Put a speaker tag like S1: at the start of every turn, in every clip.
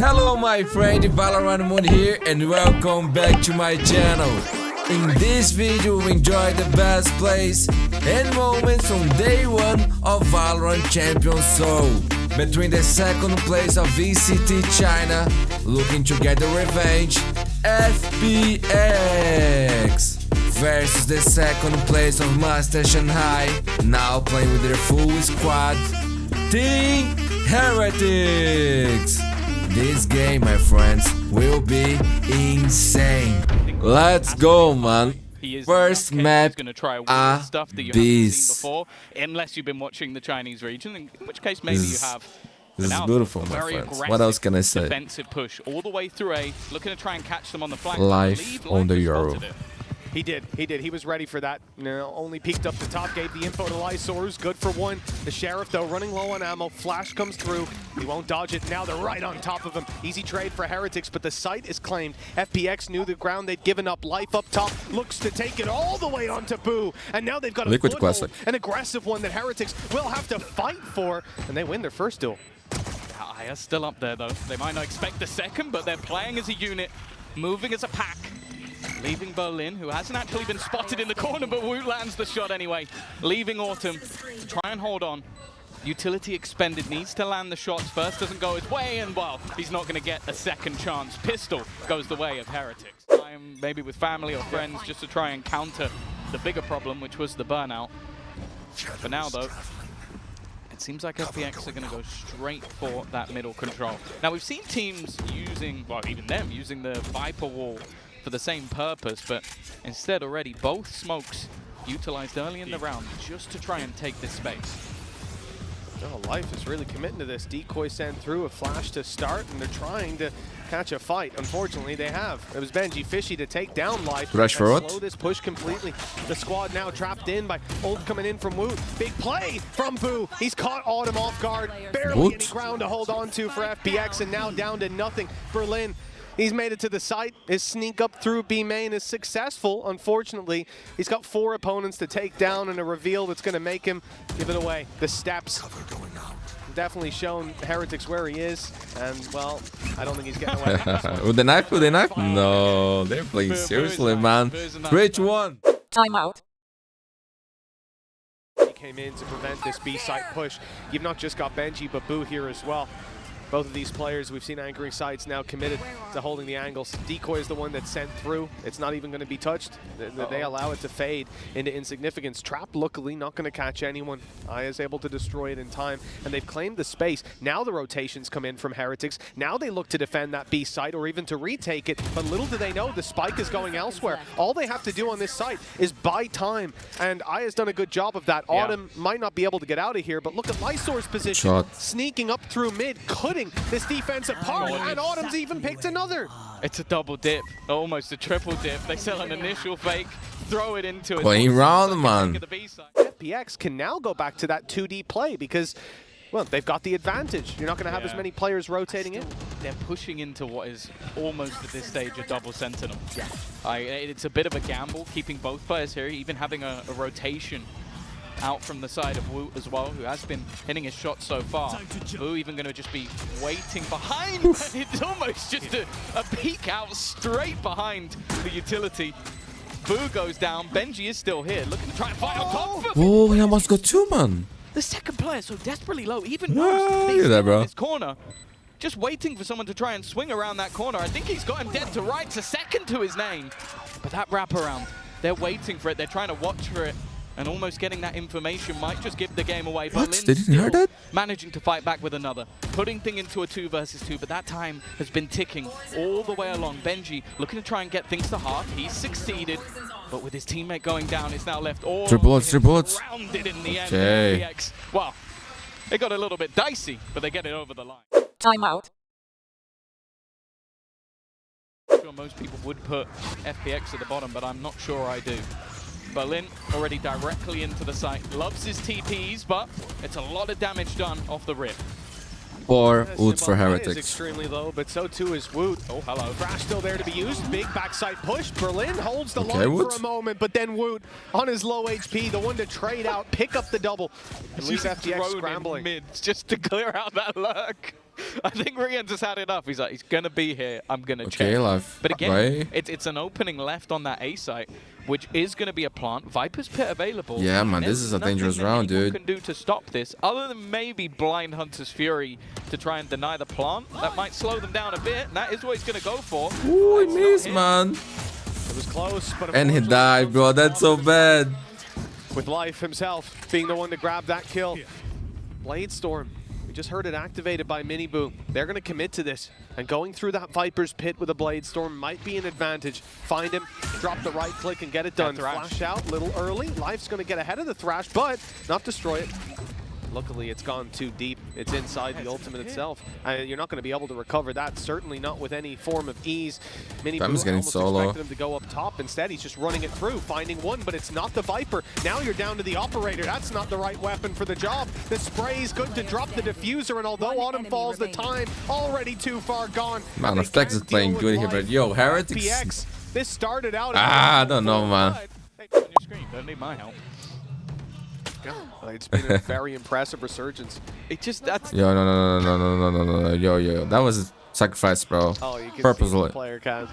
S1: Hello my friend, Valorant Mundi here and welcome back to my channel. In this video we enjoy the best plays and moments from day one of Valorant champion Seoul. Between the second place of VCT China, looking to get the revenge, FPX. Versus the second place of Master Shanghai, now playing with their full squad, Team Heretics. This game, my friends, will be insane. Let's go, man. First map,
S2: gonna try
S1: a
S2: stuff that you haven't seen
S1: beast.
S2: before, unless you've been watching the Chinese region, in which case maybe you have.
S1: This is beautiful, my friends. What else can I say?
S2: Defensive push all the way through A, looking to try and catch them on the flank.
S1: Live on the Euro.
S3: He did. He was ready for that. Only peeked up the top, gave the info to Lysaurus. Good for one. The Sheriff, though, running low on ammo. Flash comes through. He won't dodge it. Now they're right on top of him. Easy trade for Heretics, but the site is claimed. FPX knew the ground they'd given up. Life up top looks to take it all the way onto Boo. And now they've got a
S1: Liquid
S3: foothold,
S1: classic.
S3: an aggressive one that Heretics will have to fight for. And they win their first duel.
S2: Aya's still up there, though. They might not expect the second, but they're playing as a unit, moving as a pack. Leaving Berlin, who hasn't actually been spotted in the corner, but WO0T lands the shot anyway. Leaving Autumn to try and hold on. Utility expended, needs to land the shots. First doesn't go his way, and well, he's not going to get a second chance. Pistol goes the way of Heretics. Time maybe with family or friends just to try and counter the bigger problem, which was the burnout. For now, though, it seems like FPX are going to go straight for that middle control. Now, we've seen teams using, well, even them, using the Viper wall for the same purpose, but instead already both smokes utilized early in the round just to try and take this space.
S3: Oh, Life is really committing to this. Decoy sent through a flash to start, and they're trying to catch a fight. Unfortunately, they have. It was Benji Fishy to take down Life.
S1: Rush for
S3: slow this push completely. The squad now trapped in by Old coming in from WO0T. Big play from Boo. He's caught Autumn off guard. Barely any ground to hold on to for FPX, and now down to nothing. Berlin. He's made it to the site. His sneak up through B main is successful. Unfortunately, he's got 4 opponents to take down and a reveal that's going to make him give it away. The steps definitely shown Heretics where he is, and well, I don't think he's getting away.
S1: With the knife? With the knife? No, they're playing seriously, man. 3-1.
S4: Timeout.
S3: He came in to prevent this B site push. You've not just got Benji, but Boo here as well. Both of these players, we've seen anchoring sites now committed to holding the angles. Decoy is the one that's sent through. It's not even going to be touched. They allow it to fade into insignificance. Trap, luckily, not going to catch anyone. Aya's able to destroy it in time, and they've claimed the space. Now the rotations come in from Heretics. Now they look to defend that B site or even to retake it, but little do they know the spike is going elsewhere. All they have to do on this site is buy time, and Aya's done a good job of that.
S2: Yeah.
S3: Autumn might not be able to get out of here, but look at Lysaur's position. Sneaking up through mid, couldn't this defense apart, and Autumn's even picked another.
S2: It's a double dip, almost a triple dip. They sell an initial fake, throw it into it.
S1: Playing round, man.
S3: FPX can now go back to that 2D play because, well, they've got the advantage. You're not going to have as many players rotating in.
S2: They're pushing into what is almost at this stage a double sentinel. It's a bit of a gamble, keeping both players here, even having a rotation out from the side of WO0T as well, who has been hitting his shot so far. WO0T even going to just be waiting behind. It's almost just a peek out straight behind the utility. Boo goes down. Benji is still here, looking to try and fight on top of him.
S1: Oh, he almost got 2, man.
S2: The second player so desperately low, even
S1: Yeah,
S2: worse.
S1: look at that, bro.
S2: In this corner, just waiting for someone to try and swing around that corner. I think he's got him dead to rights, a second to his name. But that wraparound, they're waiting for it. They're trying to watch for it. And almost getting that information might just give the game away.
S1: What?
S2: Berlin's
S1: They didn't hear that?
S2: managing to fight back with another. Putting thing into a 2 versus 2, but that time has been ticking all the way along. Benji looking to try and get things to half. He's succeeded, but with his teammate going down, it's now left all
S1: 3 bullets, 3 bullets.
S2: rounded in the end.
S1: Okay.
S2: FPX. Well, it got a little bit dicey, but they get it over the line.
S4: Timeout.
S2: I'm sure most people would put FPX at the bottom, but I'm not sure I do. Berlin already directly into the site. Loves his TPs, but it's a lot of damage done off the rip.
S1: Or WO0T for
S3: Is
S1: Heretics.
S3: extremely low, but so too is WO0T.
S2: Oh, hello.
S3: Crash still there to be used. Big backside push. Berlin holds the
S1: Okay,
S3: line
S1: WO0T.
S3: for a moment, but then WO0T on his low HP, the one to trade out, pick up the double. At least FPX
S2: Thrown in
S3: scrambling.
S2: mids just to clear out that lurk. I think Rian just had enough. He's like, he's going to be here. I'm going to
S1: Okay,
S2: check.
S1: live.
S2: But again,
S1: Right.
S2: it's an opening left on that A site, which is going to be a plant. Viper's Pit available.
S1: Yeah, man, this is a dangerous round, dude.
S2: Can do to stop this, other than maybe Blind Hunter's Fury to try and deny the plant. That might slow them down a bit, and that is what he's going to go for.
S1: Ooh, he missed, man.
S3: It was close, but
S1: And he died, bro. That's so bad.
S3: with Life himself being the one to grab that kill. Blade Storm, we just heard it activated by Miniboo. They're going to commit to this, and going through that Viper's Pit with a Blade Storm might be an advantage. Find him, drop the right click, and get it done. Flash out a little early. Life's going to get ahead of the Thrash, but not destroy it. Luckily, it's gone too deep. It's inside the ultimate itself. You're not going to be able to recover that, certainly not with any form of ease. Miniboo
S1: Bam's getting
S3: almost
S1: solo.
S3: expected him to go up top. Instead, he's just running it through, finding one, but it's not the Viper. Now you're down to the Operator. That's not the right weapon for the job. The spray's good to drop the diffuser, and although Autumn falls, the time already too far gone.
S1: Man, FPX is playing good here, but yo, Heretics.
S3: FPX, this started out.
S1: I don't know, man.
S2: Hey, on your screen, don't need my help.
S3: It's been a very impressive resurgence.
S2: It just, that's...
S1: Yo, no. Yo. That was a sacrifice, bro.
S3: Oh, you can
S1: Purposely.
S3: see the player can.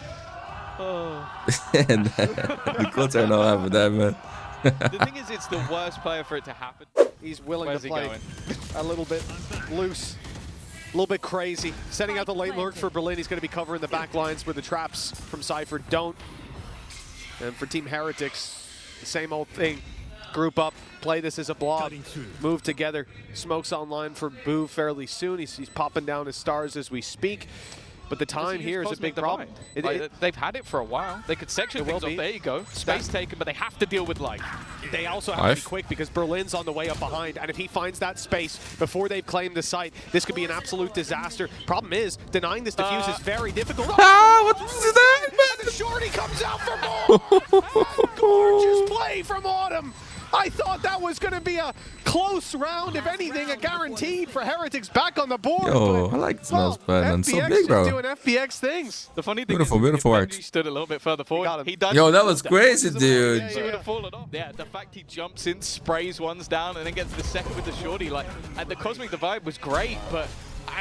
S1: And the clutch are not having that, man.
S2: The thing is, it's the worst player for it to happen.
S3: He's willing
S2: Where's
S3: to
S2: he
S3: play
S2: going?
S3: a little bit loose, a little bit crazy. Setting out the late lurk for Berlin. He's going to be covering the back lines where the traps from Cypher don't. And for Team Heretics, the same old thing. Group up, play this as a blob, move together. Smoke's online for Boo fairly soon. He's popping down his stars as we speak. But the time here is a big problem.
S2: They've had it for a while. They could section things off. There you go. Space taken, but they have to deal with Life.
S3: They also have to be quick because Berlin's on the way up behind, and if he finds that space before they've claimed the site, this could be an absolute disaster. Problem is, denying this defuse is very difficult.
S1: What was that,
S3: man? The shorty comes out for more. Gorgeous play from Autumn. I thought that was going to be a close round, if anything, a guaranteed for Heretics back on the board.
S1: Yo, I like Smells bad, man. So big, bro.
S3: Doing FPX things.
S2: The funny thing
S1: beautiful
S2: is,
S1: work.
S2: He stood a little bit further forward. He done
S1: Yo, that was crazy, dude.
S2: He would have fallen off. Yeah, the fact he jumps in, sprays ones down, and then gets the second with the shorty. Like, the Cosmic Divide was great, but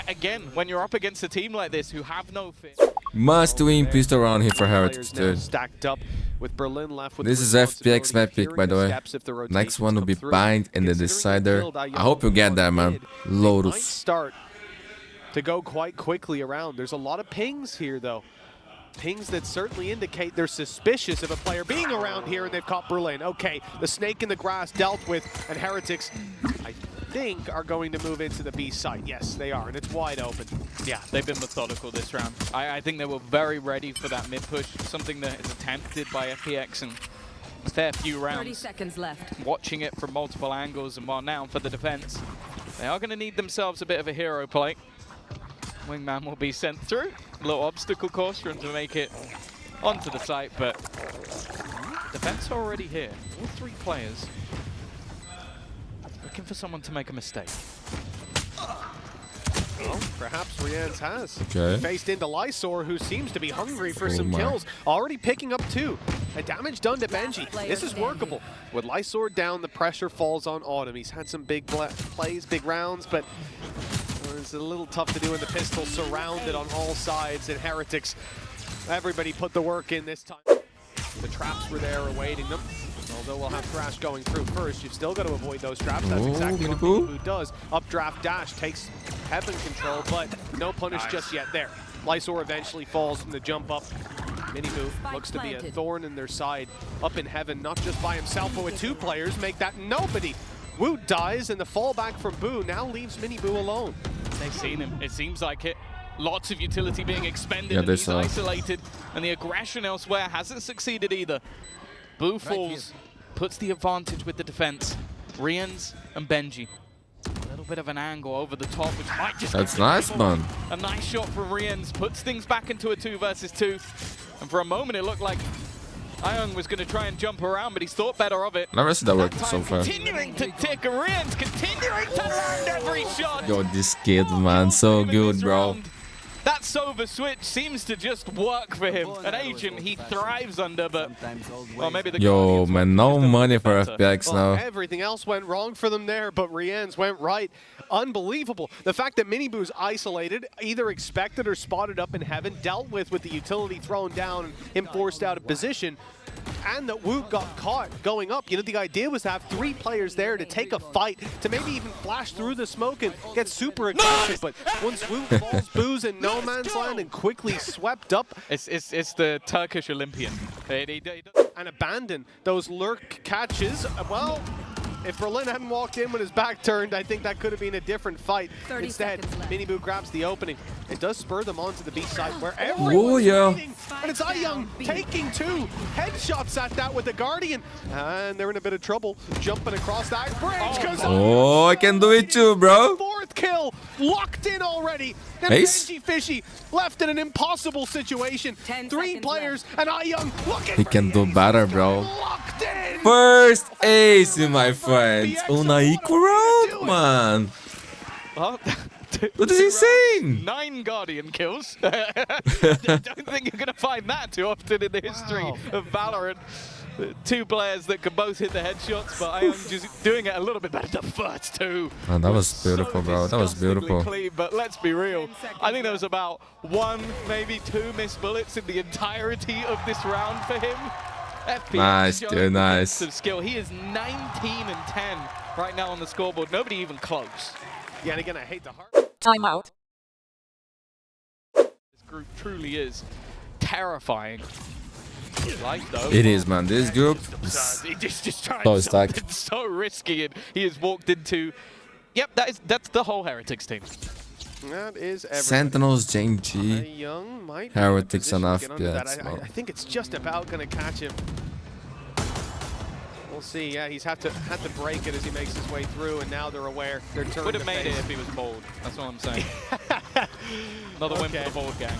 S2: again, when you're up against a team like this who have no fit.
S1: Must win pistol around here for Heretics, dude.
S3: Stacked up with Berlin left with
S1: this is FPX map pick, by the way. Next one will be Bind and the Decider. I hope you get that, man. Lotus.
S3: Start to go quite quickly around. There's a lot of pings here, though. Pings that certainly indicate they're suspicious of a player being around here, and they've caught Berlin. Okay, the snake in the grass dealt with, and Heretics, I think, are going to move into the B site. Yes, they are, and it's wide open.
S2: Yeah, they've been methodical this round. I think they were very ready for that mid push, something that is attempted by FPX and a fair few rounds.
S4: 30 seconds left.
S2: Watching it from multiple angles, and while now for the defense, they are going to need themselves a bit of a hero play. Wingman will be sent through. A little obstacle course for him to make it onto the site, but defense are already here. All three players looking for someone to make a mistake.
S3: Well, perhaps Rian's has.
S1: Okay.
S3: Faced into Lysor, who seems to be hungry for some kills. Already picking up 2. A damage done to Benji. This is workable. With Lysor down, the pressure falls on Autumn. He's had some big plays, big rounds, but it's a little tough to do in the pistol, surrounded on all sides. And Heretics, everybody put the work in this time. The traps were there awaiting them. Although we'll have Thrash going through first, you've still got to avoid those traps. That's exactly what Miniboo does. Updraft dash takes Heaven control, but no punish just yet there. Lysor eventually falls from the jump up. Miniboo looks to be a thorn in their side. Up in Heaven, not just by himself, but with 2 players, make that nobody. WO0T dies, and the fallback from Boo now leaves Miniboo alone.
S2: They've seen him. It seems like it. Lots of utility being expended, and he's isolated. And the aggression elsewhere hasn't succeeded either. Boo falls, puts the advantage with the defense. Rians and Benji. A little bit of an angle over the top, which might just...
S1: That's nice, man.
S2: A nice shot from Rians, puts things back into a 2 versus 2. And for a moment, it looked like Ion was going to try and jump around, but he's thought better of it.
S1: Never seen that working so far.
S2: Continuing to tick, Rians continuing to land every shot.
S1: Yo, this kid, man, so good, bro.
S2: That Sova switch seems to just work for him. An agent he thrives under, but well, maybe the
S1: Yo, man, no money for
S2: better.
S1: FPX now.
S3: Everything else went wrong for them there, but Rian's went right. Unbelievable. The fact that Miniboo's isolated, either expected or spotted up in heaven, dealt with the utility thrown down and him forced out of position, and that WO0T got caught going up. You know, the idea was to have 3 players there to take a fight, to maybe even flash through the smoke and get super aggressive. But once WO0T falls booze in no man's land and quickly swept up.
S2: It's the Turkish Olympian.
S3: And abandon those lurk catches. Well, if Berlin hadn't walked in with his back turned, I think that could have been a different fight. Instead, Miniboo grabs the opening. It does spur them onto the B side where everyone's waiting. And it's iYoung taking 2 headshots at that with the Guardian. And they're in a bit of trouble jumping across that bridge.
S1: Oh, I can do it too, bro.
S3: 4th kill, locked in already. And
S1: Ace?
S3: Benji Fishy left in an impossible situation. 3 players and iYoung looking.
S1: He can do better, bro.
S3: Locked in.
S1: First ace, my friend. On an equal round, man.
S2: Well,
S1: That is insane.
S2: 9 Guardian kills. I don't think you're going to find that too often in the history of Valorant. 2 players that can both hit the headshots, but iYoung just doing it a little bit better. The first 2.
S1: Man, that was beautiful, bro. That was beautiful.
S2: Clean, but let's be real. I think there was about 1, maybe 2 missed bullets in the entirety of this round for him. FPX
S1: Nice, dude, nice.
S2: Of skill. He is 19 and 10 right now on the scoreboard. Nobody even close.
S3: Yeah, and again, I hate the heart.
S4: Timeout.
S2: This group truly is terrifying. Life, though.
S1: It is, man. This group
S2: He just trying
S1: so
S2: something
S1: stacked.
S2: so risky, and he has walked into. Yep, that's the whole Heretics team.
S3: That is everything.
S1: Sentinels, JG,
S3: iYoung might
S1: Heretics and
S3: FPX.
S1: FPX.
S3: I think it's just about going to catch him. We'll see. Yeah, he's had to break it as he makes his way through, and now they're aware. They're turning.
S2: Would have made it if he was bold. That's all I'm saying. Another win for the bold gang.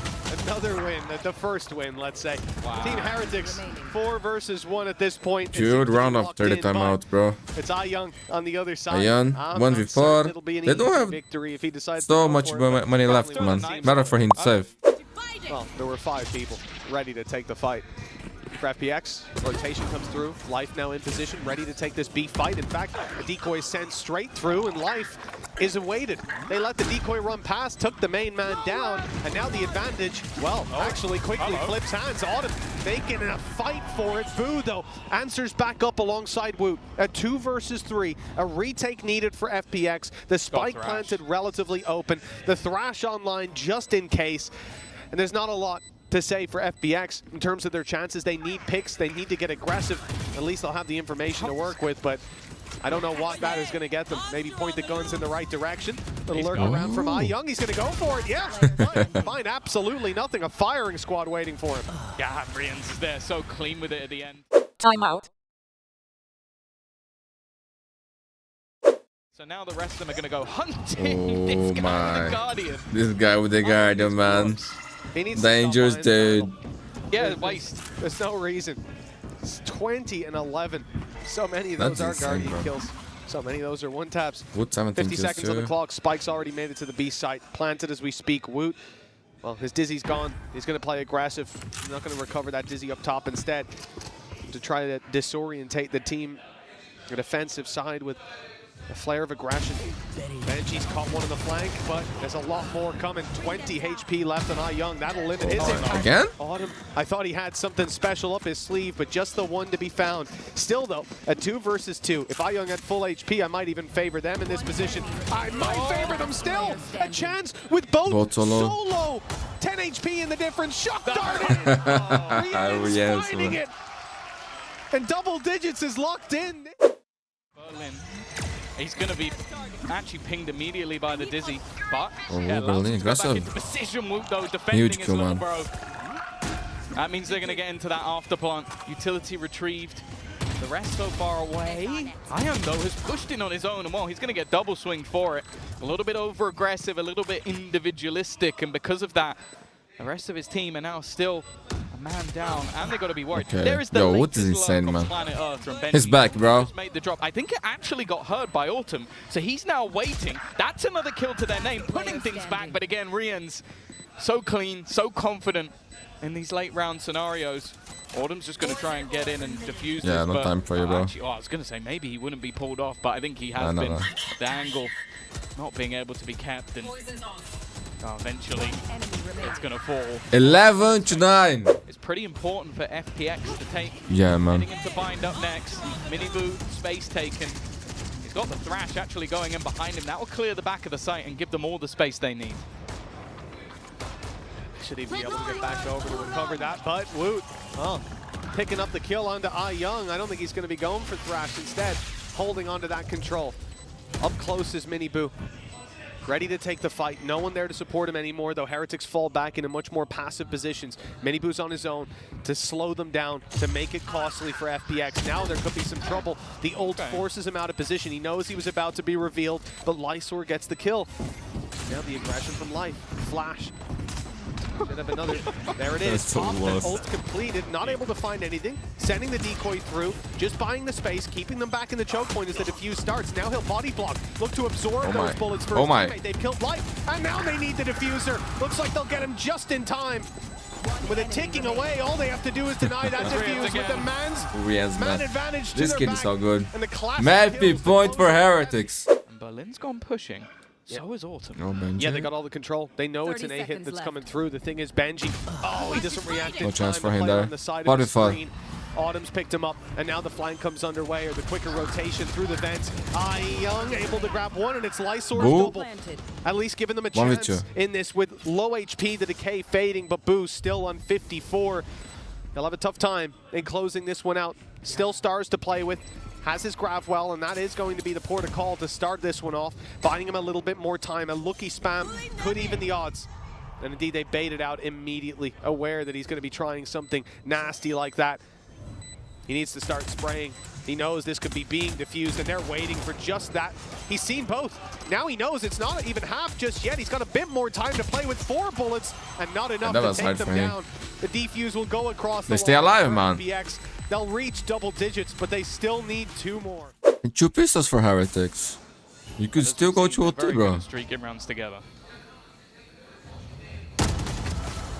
S3: Another win, the first win, let's say.
S2: Wow.
S3: Team Heretics, 4 versus 1 at this point.
S1: Dude, round of 30 timeout, bro.
S3: It's iYoung on the other side.
S1: iYoung,
S3: I'm
S1: 1v4.
S3: not it'll be an
S1: They don't
S3: easy
S1: have
S3: victory if he decides
S1: so
S3: to go
S1: much
S3: for it,
S1: money
S3: but
S1: left, man. Better for him to save.
S3: well, there were 5 people ready to take the fight. For FPX, rotation comes through. Life now in position, ready to take this B fight. In fact, a decoy sent straight through, and Life is awaited. They let the decoy run past, took the main man down, and now the advantage, well, actually quickly flips hands. Autumn making a fight for it. Boo, though, answers back up alongside WO0T. A 2 versus 3, a retake needed for FPX. The spike planted relatively open. The Thrash online just in case, and there's not a lot to say for FPX in terms of their chances. They need picks, they need to get aggressive. At least they'll have the information to work with, but I don't know what that is going to get them. Maybe point the guns in the right direction. Little lurk around from iYoung. He's going to go for it. Yeah, fine, absolutely nothing. A firing squad waiting for him.
S2: Yeah, Brian's is there, so clean with it at the end.
S4: Timeout.
S2: So now the rest of them are going to go hunting this guy with
S1: my.
S2: the Guardian.
S1: This guy with the Guardian, man.
S3: He needs
S1: Dangerous,
S3: to stop behind
S1: dude.
S3: the battle.
S2: Yeah, waste.
S3: There's no reason. It's 20 and 11. So many of those
S1: That's
S3: are
S1: insane,
S3: Guardian
S1: bro.
S3: kills. So many of those are 1-taps.
S1: WO0T 17
S3: 50
S1: kills
S3: seconds on the
S1: too.
S3: clock. Spike's already made it to the B site. Planted as we speak. WO0T, well, his Dizzy's gone. He's going to play aggressive. He's not going to recover that Dizzy up top instead. To try to disorientate the team. The defensive side with a flare of aggression. Benji's caught one on the flank, but there's a lot more coming. 20 HP left on iYoung. That'll limit his impact.
S1: Again?
S3: Autumn, I thought he had something special up his sleeve, but just the one to be found. Still, though, a 2 versus 2. If iYoung had full HP, I might even favor them in this position. I might favor them still. A chance with both solo. 10 HP in the difference. Shock darted. Riot is finding it. And double digits is locked in.
S2: Berlin. He's going to be actually pinged immediately by the Dizzy, but
S1: Berlin aggressive.
S2: Precision WO0T though, defending
S1: Huge
S2: his
S1: kill,
S2: little
S1: man.
S2: bro. That means they're going to get into that after plant. Utility retrieved. The rest so far away. iYoung though has pushed in on his own, and well, he's going to get double swinged for it. A little bit over aggressive, a little bit individualistic, and because of that, the rest of his team are now still a man down, and they got to be worried.
S1: Okay.
S2: There is the
S1: Yo, WO0T
S2: latest
S1: is insane,
S2: lurk on
S1: man.
S2: planet Earth from Benji.
S1: He's back, bro.
S2: Just made the drop. I think it actually got heard by Autumn, so he's now waiting. That's another kill to their name, putting things back. But again, Rian's so clean, so confident in these late round scenarios. Autumn's just going to try and get in and defuse
S1: Yeah,
S2: this.
S1: no time for you, bro.
S2: Actually, I was going to say maybe he wouldn't be pulled off, but I think he has been.
S1: No.
S2: The angle not being able to be kept, and eventually it's going to fall.
S1: 11-9.
S2: It's pretty important for FPX to take.
S1: Yeah, man.
S2: Heading into bind up next. Miniboo, space taken. He's got the Thrash actually going in behind him. That will clear the back of the site and give them all the space they need.
S3: Should even be able to get back over to recover that, but WO0T, well, picking up the kill onto Young. I don't think he's going to be going for Thrash. Instead, holding onto that control. Up close is Miniboo. Ready to take the fight. No one there to support him anymore, though Heretics fall back into much more passive positions. Miniboo's on his own to slow them down, to make it costly for FPX. Now there could be some trouble. The ult forces him out of position. He knows he was about to be revealed, but Lysor gets the kill. Now the aggression from Life. Flash. Should have another. There it is.
S1: So
S3: ult completed. Not able to find anything. Sending the decoy through. Just buying the space. Keeping them back in the choke point as the defuse starts. Now he'll body block. Look to absorb those bullets for his teammate. They've killed Life. And now they need the diffuser. Looks like they'll get him just in time. With it ticking away, all they have to do is deny that defuse with the man advantage to
S1: this
S3: their
S1: kid
S3: back.
S1: is so good.
S3: And the classic
S1: Mappy point for Heretics.
S2: And Berlin's gone pushing. So is Autumn.
S1: No, Benji.
S3: Yeah, they got all the control. They know it's an A hit that's coming through. The thing is, Benji, he doesn't react in
S1: No chance
S3: time
S1: for
S3: to
S1: him
S3: play
S1: there.
S3: on the side of the
S1: Spotify.
S3: screen. Autumn's picked him up, and now the flank comes underway, or the quicker rotation through the vents. Young able to grab one, and it's Lysor's double. At least giving them a chance in this with low HP, the decay fading, but Boo still on 54. He'll have a tough time in closing this one out. Still stars to play with. Has his grab well, and that is going to be the port of call to start this one off, buying him a little bit more time. A looky spam could even the odds. And indeed, they baited out immediately, aware that he's going to be trying something nasty like that. He needs to start spraying. He knows this could be being diffused, and they're waiting for just that. He's seen both. Now he knows it's not even half just yet. He's got a bit more time to play with 4 bullets, and not enough to take them down. The defuse will go across the line.
S1: They stay alive, man.
S3: FPX. They'll reach double digits, but they still need 2 more.
S1: And 2 pistols for Heretics. You could still go to WO0T, bro.
S2: Streaking rounds together.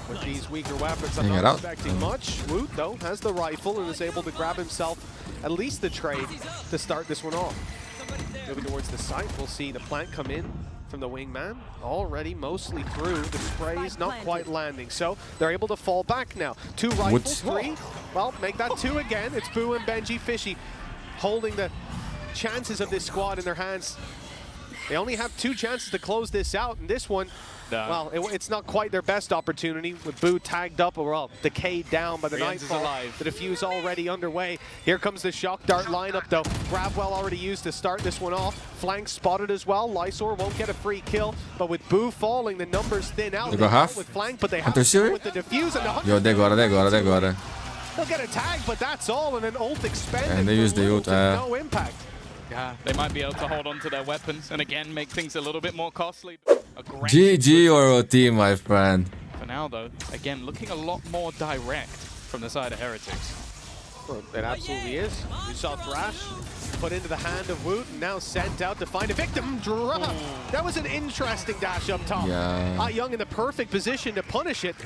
S3: With these weaker weapons, I'm not expecting much. WO0T, though, has the rifle and is able to grab himself at least the trade to start this one off. Moving towards the site, we'll see the plant come in from the wingman. Already mostly through. The spray's not quite landing, so they're able to fall back now. 2 rifles, 3. Well, make that 2 again. It's Boo and Benji Fishy holding the chances of this squad in their hands. They only have 2 chances to close this out, and this one, well, it's not quite their best opportunity with Boo tagged up, or well, decayed down by the nightfall. The defuse already underway. Here comes the shock dart lineup, though. Grabwell already used to start this one off. Flank spotted as well. Lysor won't get a free kill, but with Boo falling, the numbers thin out.
S1: They go half
S3: with flank, but they have to with the defuse and the Hunter.
S1: Yo, they got it.
S3: They'll get a tag, but that's all, and an ult expended.
S1: And they use the ult.
S3: No impact.
S2: Yeah, they might be able to hold on to their weapons and again make things a little bit more costly.
S1: GG or WO0T, my friend.
S2: For now, though, again, looking a lot more direct from the side of Heretics.
S3: Well, it absolutely is. You saw Thrash put into the hand of WO0T and now sent out to find a victim. That was an interesting dash up top.
S1: Yeah.
S3: Young in the perfect position to punish it.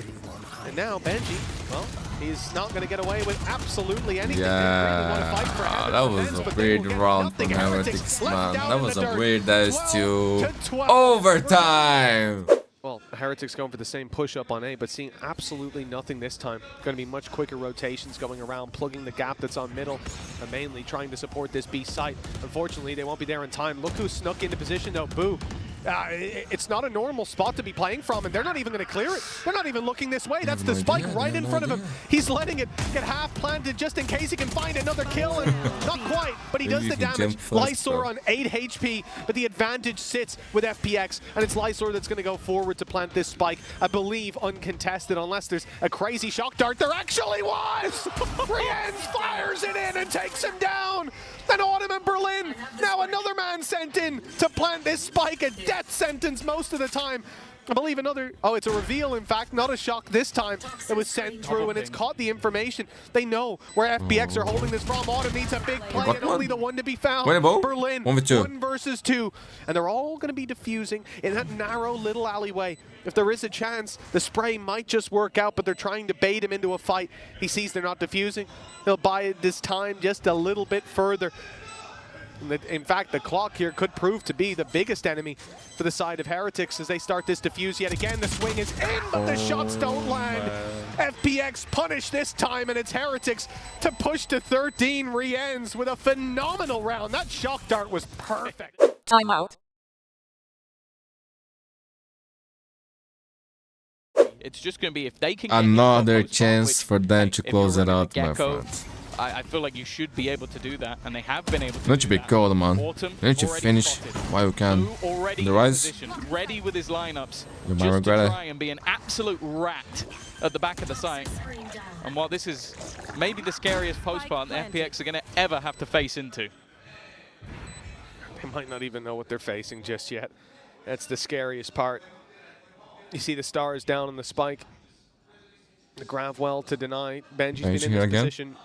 S3: And now Benji, well, he's not going to get away with absolutely anything.
S1: Yeah, that was a weird round from Heretics, man. That was a weird dash to overtime.
S3: Well, Heretics going for the same push-up on A, but seeing absolutely nothing this time. Going to be much quicker rotations going around, plugging the gap that's on middle, and mainly trying to support this B site. Unfortunately, they won't be there in time. Look who snuck into position, though. Boo. It's not a normal spot to be playing from, and they're not even going to clear it. They're not even looking this way. That's the spike right in front of him. He's letting it get half planted just in case he can find another kill, and not quite, but he does the damage. Lysor on 8 HP, but the advantage sits with FPX, and it's Lysor that's going to go forward to plant this spike, I believe uncontested, unless there's a crazy shock dart. There actually was! Riens fires it in and takes him down! Then Autumn and Berlin, now another man sent in to plant this spike, a death sentence most of the time. I believe another, oh, it's a reveal, in fact, not a shock this time. It was sent through, and it's caught the information. They know where FPX are holding this from. Autumn needs a big play, and only the one to be found. Berlin, 1 versus 2. And they're all going to be defusing in that narrow little alleyway. If there is a chance, the spray might just work out, but they're trying to bait him into a fight. He sees they're not defusing. He'll buy it this time just a little bit further. In fact, the clock here could prove to be the biggest enemy for the side of Heretics as they start this defuse yet again. The swing is in, but the shots don't land. FPX punished this time, and it's Heretics to push to 13. Re-ends with a phenomenal round. That shock dart was perfect.
S4: Timeout.
S2: It's just going to be if they can
S1: another chance for them to close it out, my
S2: Gecko,
S1: friends.
S2: I feel like you should be able to do that, and they have been able to.
S1: Don't you be cold, man.
S2: Autumn
S1: Don't you finish while you can.
S2: Already
S1: The rise.
S2: ready with his lineups,
S1: You might
S2: just
S1: regret
S2: to
S1: it.
S2: try and be an absolute rat at the back of the site. And while this is maybe the scariest post part the FPX are going to ever have to face into.
S3: They might not even know what they're facing just yet. That's the scariest part. You see the stars down on the spike. The grab well to deny. Benji's been in this position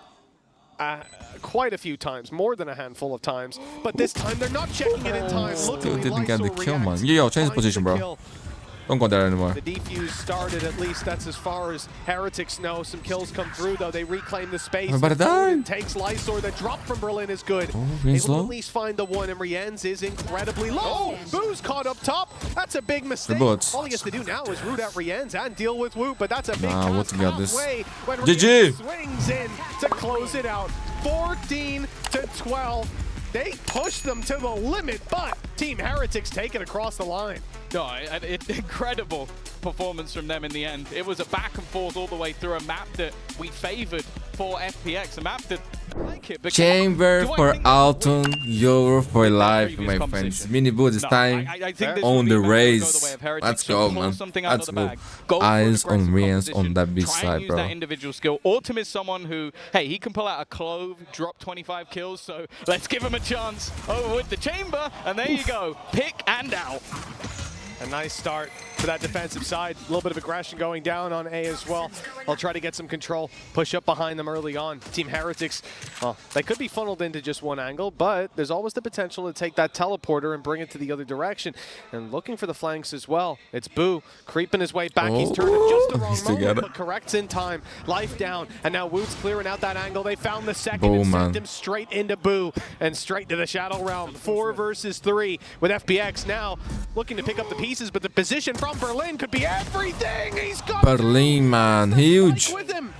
S3: quite a few times, more than a handful of times. But this time they're not checking it in time.
S1: Still didn't get the kill, man. Yo, change position, bro. Don't go there anymore.
S3: The defuse started, at least that's as far as Heretics know. Some kills come through, though. They reclaim the space.
S1: I'm about to die.
S3: Takes Lysor. The drop from Berlin is good.
S1: They
S3: will
S1: low.
S3: at least find the one, and Rien's is incredibly low. Boo's caught up top. That's a big mistake.
S1: bullets.
S3: All he has to do now is root out Rien's and deal with WO0T, but that's a big
S1: WO0T got this.
S3: when
S1: GG.
S3: swings in to close it out. 14 to 12. They push them to the limit, but Team Heretics take it across the line.
S2: No, incredible performance from them in the end. It was a back and forth all the way through a map that we favored for FPX, a map that I like it.
S1: Chamber for Alton, Euro for life, my friends. Mini boot this time on the race. Let's go, man. Let's go. Eyes on Rien's on that big side, bro.
S2: That individual skill. Autumn is someone who, hey, he can pull out a clove, drop 25 kills, so let's give him a chance over with the chamber, and there you go. Pick and out.
S3: A nice start for that defensive side. A little bit of aggression going down on A as well. I'll try to get some control, push up behind them early on. Team Heretics, well, they could be funneled into just one angle, but there's always the potential to take that teleporter and bring it to the other direction. And looking for the flanks as well. It's Boo creeping his way back. He's turned at just the wrong moment, but corrects in time. Life down, and now WO0T's clearing out that angle. They found the second and sent him straight into Boo and straight to the Shadow Realm. 4 versus 3 with FPX now looking to pick up the pieces, but the position from Berlin could be everything. He's got
S1: Berlin, man, huge.
S3: with him.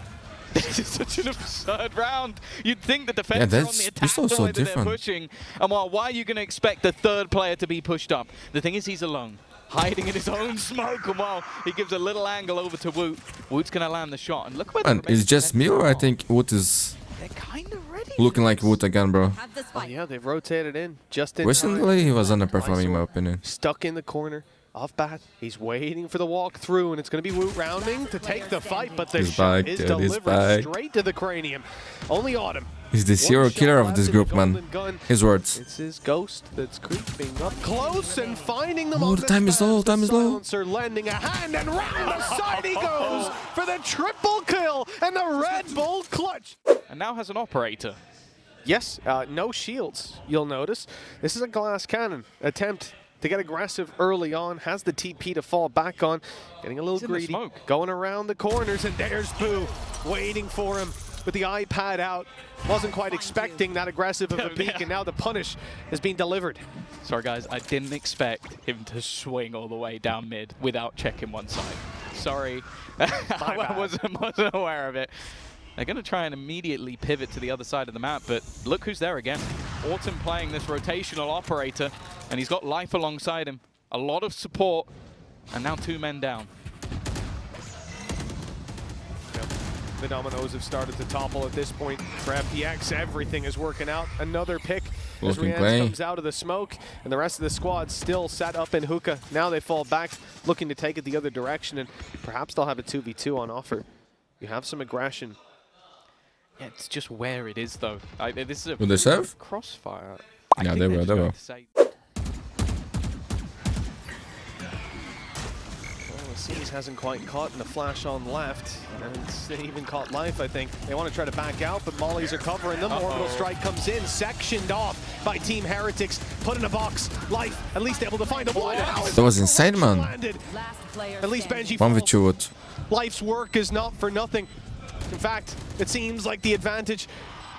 S2: This is such an absurd round. You'd think the defense are on the attack the way that they're pushing. And why are you going to expect the third player to be pushed up? The thing is, he's alone, hiding in his own smoke. And while he gives a little angle over to WO0T, WO0T's going to land the shot. And look where
S1: And it's just me, or I think WO0T is
S2: they're kind of ready.
S1: looking like WO0T again, bro.
S3: Oh, yeah, they've rotated in just in
S1: Recently,
S3: time.
S1: he was underperforming, in my opinion.
S3: Stuck in the corner. Off bat, he's waiting for the walk through, and it's going to be WO0T rounding to take the fight, but the shot is delivered straight to the cranium. Only Autumn.
S1: He's the serial killer of this group, man. His words.
S3: It's his ghost that's creeping up close and finding them.
S1: Oh, the time is low, time is low.
S3: Silencer lending a hand, and round the side he goes for the triple kill and the Red Bull clutch.
S2: And now has an operator.
S3: Yes, no shields, you'll notice. This is a glass cannon attempt to get aggressive early on, has the TP to fall back on, getting a little greedy, going around the corners, and there's Boo waiting for him with the iPad out. Wasn't quite expecting that aggressive of a peek, and now the punish has been delivered.
S2: Sorry guys, I didn't expect him to swing all the way down mid without checking one side. Sorry, I wasn't aware of it. They're going to try and immediately pivot to the other side of the map, but look who's there again. Autumn playing this rotational operator, and he's got Life alongside him. A lot of support, and now 2 men down.
S3: Yep. The dominoes have started to topple at this point. For FPX, everything is working out. Another pick as Rien's comes out of the smoke, and the rest of the squad still sat up in hookah. Now they fall back, looking to take it the other direction, and perhaps they'll have a 2v2 on offer. You have some aggression.
S2: Yeah, it's just where it is, though. This is a
S1: Will they serve?
S2: crossfire.
S1: Yeah, they will, they will.
S3: Seize hasn't quite caught in the flash on left, and they even caught Life, I think. They want to try to back out, but Mollies are covering them. Orbital Strike comes in, sectioned off by Team Heretics, put in a box. Life at least able to find a one.
S1: That was insane, man.
S3: At least Benji
S1: 1v2 WO0T.
S3: Life's work is not for nothing. In fact, it seems like the advantage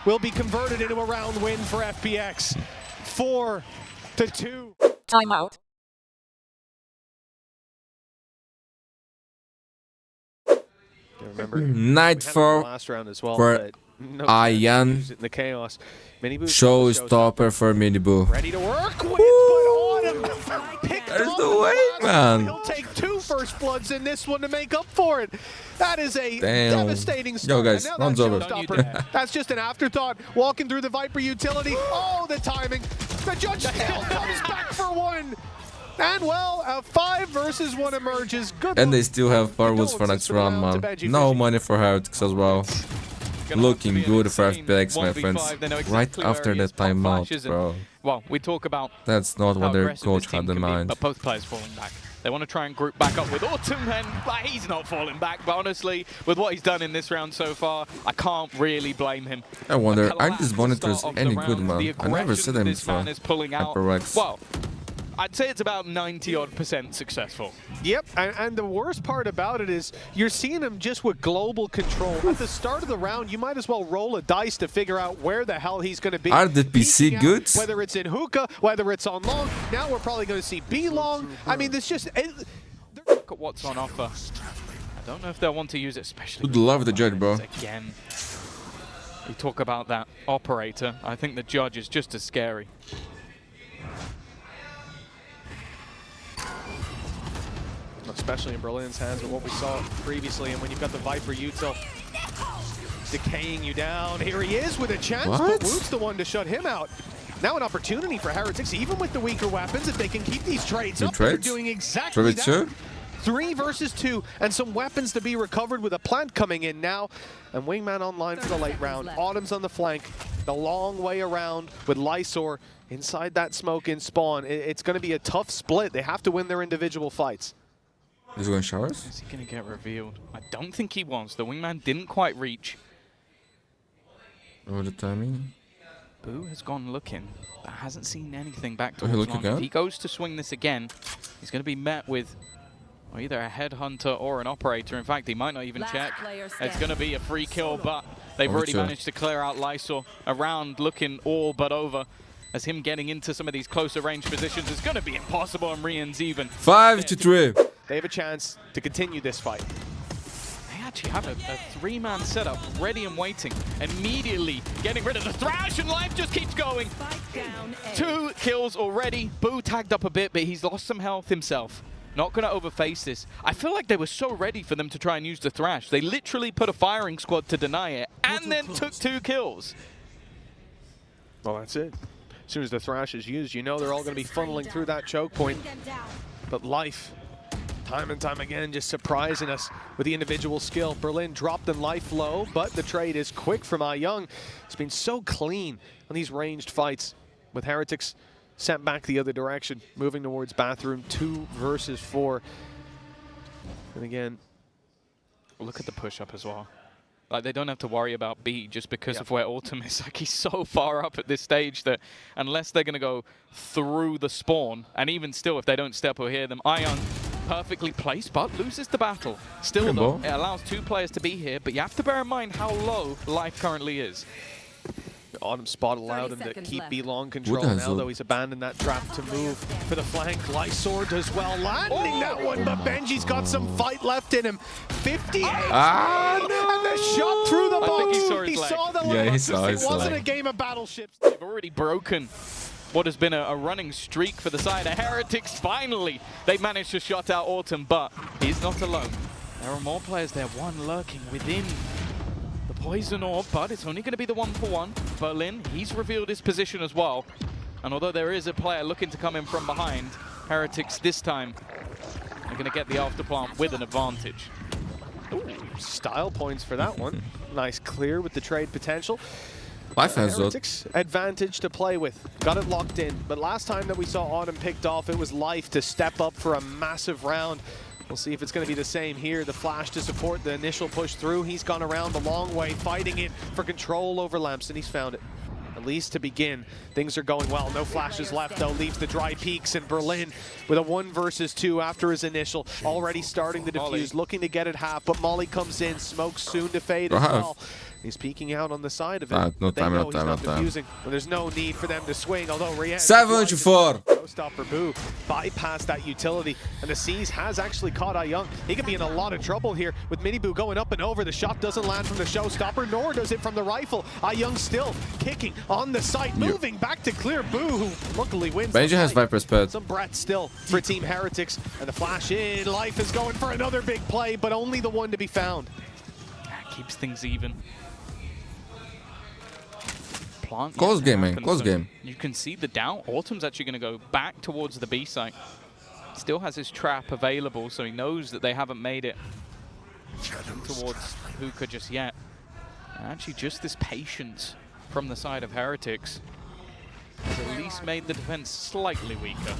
S3: will be converted into a round win for FPX. 4-2.
S4: Timeout.
S3: Remember,
S1: Night for
S3: last round as well,
S1: for
S3: no
S1: Ian.
S3: the chaos.
S1: Showstopper for Miniboo.
S3: Ready to work with, but Autumn picked
S1: There's
S3: off
S1: no
S3: the
S1: way,
S3: last
S1: man.
S3: one. He'll take 2 first bloods in this one to make up for it. That is a devastating start.
S1: Yo, guys,
S3: And now
S1: round's
S3: that
S1: over.
S3: Showstopper, that's just an afterthought. Walking through the Viper utility. Oh, the timing. The judge still comes back for one. And well, a 5 versus 1 emerges. Good.
S1: And they still have fireworks for next round, man. No money for Heretics as well. Looking good for FPX, my friends. Right after that timeout, bro.
S2: Well, we talk about
S1: That's not what their coach had in mind.
S2: But both players falling back. They want to try and group back up with Autumn, and he's not falling back. But honestly, with what he's done in this round so far, I can't really blame him.
S1: I wonder, are these monitors any good, man? I never said them before. FPX.
S2: Well, I'd say it's about 90-odd% successful.
S3: Yep, and the worst part about it is you're seeing him just with global control. At the start of the round, you might as well roll a dice to figure out where the hell he's going to be.
S1: Are the PC good?
S3: Whether it's in hookah, whether it's on long. Now we're probably going to see B long. I mean, this just...
S2: Look at what's on offer. I don't know if they'll want to use it, especially...
S1: Would love the judge, bro.
S2: Again. We talk about that operator. I think the judge is just as scary.
S3: Especially in Berlin's hands with what we saw previously, and when you've got the Viper util decaying you down. Here he is with a chance, but WO0T's the one to shut him out. Now an opportunity for Heretics, even with the weaker weapons, if they can keep these trades up, they're doing exactly that. 3 versus 2, and some weapons to be recovered with a plant coming in now. And Wingman online for the late round. Autumn's on the flank, the long way around with Lysor inside that smoke in spawn. It's going to be a tough split. They have to win their individual fights.
S1: Is he going showers?
S2: Is he going to get revealed? I don't think he was. The Wingman didn't quite reach.
S1: Oh, the timing.
S2: Boo has gone looking, but hasn't seen anything back to
S1: Long.
S2: If he goes to swing this again, he's going to be met with either a headhunter or an operator. In fact, he might not even check. It's going to be a free kill, but they've already managed to clear out Lysor. Around looking all but over, as him getting into some of these closer range positions is going to be impossible, and Rian's even.
S1: 5-3.
S3: They have a chance to continue this fight.
S2: They actually have a 3-man setup ready and waiting. Immediately getting rid of the Thrash, and Life just keeps going. 2 kills already. Boo tagged up a bit, but he's lost some health himself. Not going to overface this. I feel like they were so ready for them to try and use the Thrash. They literally put a firing squad to deny it, and then took 2 kills.
S3: Well, that's it. As soon as the Thrash is used, you know they're all going to be funneling through that choke point. But Life, time and time again, just surprising us with the individual skill. Berlin dropped in Life low, but the trade is quick from Young. It's been so clean on these ranged fights, with Heretics sent back the other direction, moving towards bathroom. 2 versus 4. And again,
S2: look at the push-up as well. Like, they don't have to worry about B just because of where Autumn is. Like, he's so far up at this stage that unless they're going to go through the spawn, and even still, if they don't step or hear them, Ion perfectly placed, but loses the battle. Still, though, it allows 2 players to be here, but you have to bear in mind how low Life currently is.
S3: Autumn spot allowed him to keep B long control now, though he's abandoned that trap to move for the flank. Lysor does well, landing that one, but Benji's got some fight left in him. 58! And the shot through the box! He saw the leg.
S1: He saw his
S3: leg. It wasn't a game of battleships.
S2: They've already broken what has been a running streak for the side of Heretics. Finally, they managed to shut out Autumn, but he's not alone. There are more players there, one lurking within the poison orb, but it's only going to be the 1-for-1. Berlin, he's revealed his position as well. And although there is a player looking to come in from behind, Heretics this time are going to get the afterplant with an advantage.
S3: Ooh, style points for that one. Nice clear with the trade potential.
S1: Life has
S3: Heretics advantage to play with. Got it locked in. But last time that we saw Autumn picked off, it was Life to step up for a massive round. We'll see if it's going to be the same here. The flash to support the initial push through. He's gone around the long way, fighting it for control over Lamps, and he's found it. At least to begin, things are going well. No flashes left, though. Leaves the dry peaks, and Berlin with a 1 versus 2 after his initial. Already starting the defuse, looking to get it half, but Molly comes in. Smoke soon to fade as well. He's peeking out on the side of it.
S1: No time, no time.
S3: But there's no need for them to swing, although Riot...
S1: 74.
S3: Showstopper Boo bypassed that utility, and the Seas has actually caught Young. He could be in a lot of trouble here with Mini Boo going up and over. The shot doesn't land from the Showstopper, nor does it from the rifle. Young still kicking on the site, moving back to clear Boo, who luckily wins.
S1: Benji has Viper's pet.
S3: Some breath still for Team Heretics, and the flash in. Life is going for another big play, but only the one to be found.
S2: That keeps things even. Plant
S1: Close game, man. Close game.
S2: You can see the doubt. Autumn's actually going to go back towards the B site. Still has his trap available, so he knows that they haven't made it towards Hookah just yet. And actually, just this patience from the side of Heretics has at least made the defense slightly weaker.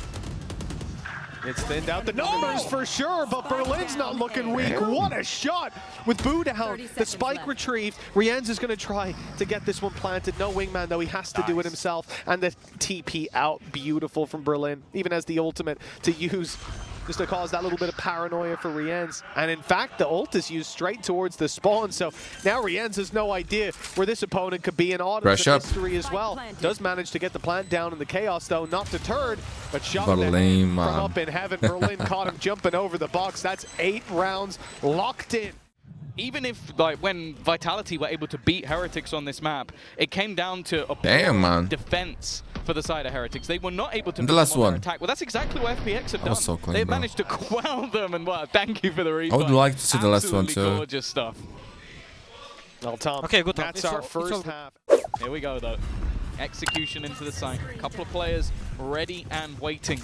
S3: It's thinned out the numbers for sure, but Berlin's not looking weak. What a shot with Boo down. The spike retrieved. Rienz is going to try to get this one planted. No wingman, though. He has to do it himself. And the TP out. Beautiful from Berlin. Even as the ultimate to use just to cause that little bit of paranoia for Rienz. And in fact, the ult is used straight towards the spawn. So now Rienz has no idea where this opponent could be. And Autumn's a mystery as well. Does manage to get the plant down in the chaos, though. Not deterred, but shot from up in heaven. Berlin caught him jumping over the box. That's 8 rounds locked in.
S2: Even if, like, when Vitality were able to beat Heretics on this map, it came down to a defense for the side of Heretics. They were not able to
S1: the last one
S2: attack. Well, that's exactly what FPX have done.
S1: So clean,
S2: they managed to quell them, and well, thank you for the replay.
S1: I would like to see the last one too.
S2: Gorgeous stuff.
S3: Well, Tom,
S4: okay, good.
S3: That's our first half.
S2: Here we go, though. Execution into the site. A couple of players ready and waiting.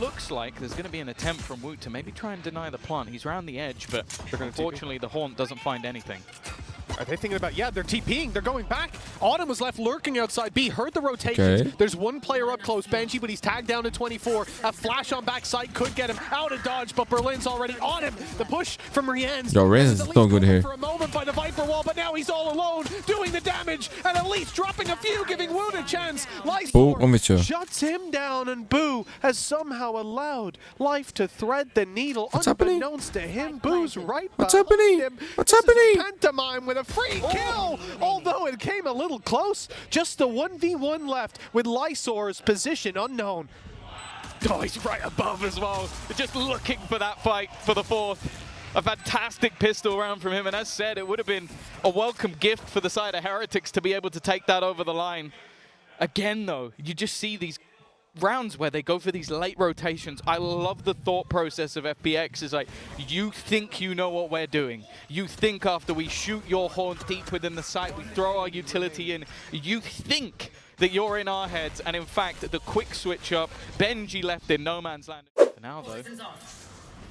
S2: Looks like there's going to be an attempt from WO0T to maybe try and deny the plant. He's around the edge, but unfortunately the Haunt doesn't find anything.
S3: Are they thinking about, yeah, they're TPing, they're going back. Autumn was left lurking outside B, heard the rotations. Okay. There's one player up close, Benji, but he's tagged down to 24. A flash on backside could get him out of dodge, but Berlin's already on him. The push from Rienz.
S1: Yo, Rienz is so good here.
S3: For a moment by the Viper wall, but now he's all alone, doing the damage, and at least dropping a few, giving WO0T a chance. Life shuts him down, and Boo has somehow allowed Life to thread the needle.
S1: What's happening?
S3: Unbeknownst to him, Boo's right
S1: What's happening?
S3: him.
S1: What's happening?
S3: Pantomime with a free kill, although it came a little close. Just the 1v1 left with Lysor's position unknown.
S2: Oh, he's right above as well. Just looking for that fight for the fourth. A fantastic pistol round from him, and as said, it would have been a welcome gift for the side of Heretics to be able to take that over the line. Again, though, you just see these rounds where they go for these late rotations. I love the thought process of FPX. Is like, you think you know what we're doing. You think after we shoot your Haunt deep within the site, we throw our utility in, you think that you're in our heads, and in fact, the quick switch up, Benji left in no man's land. Now though,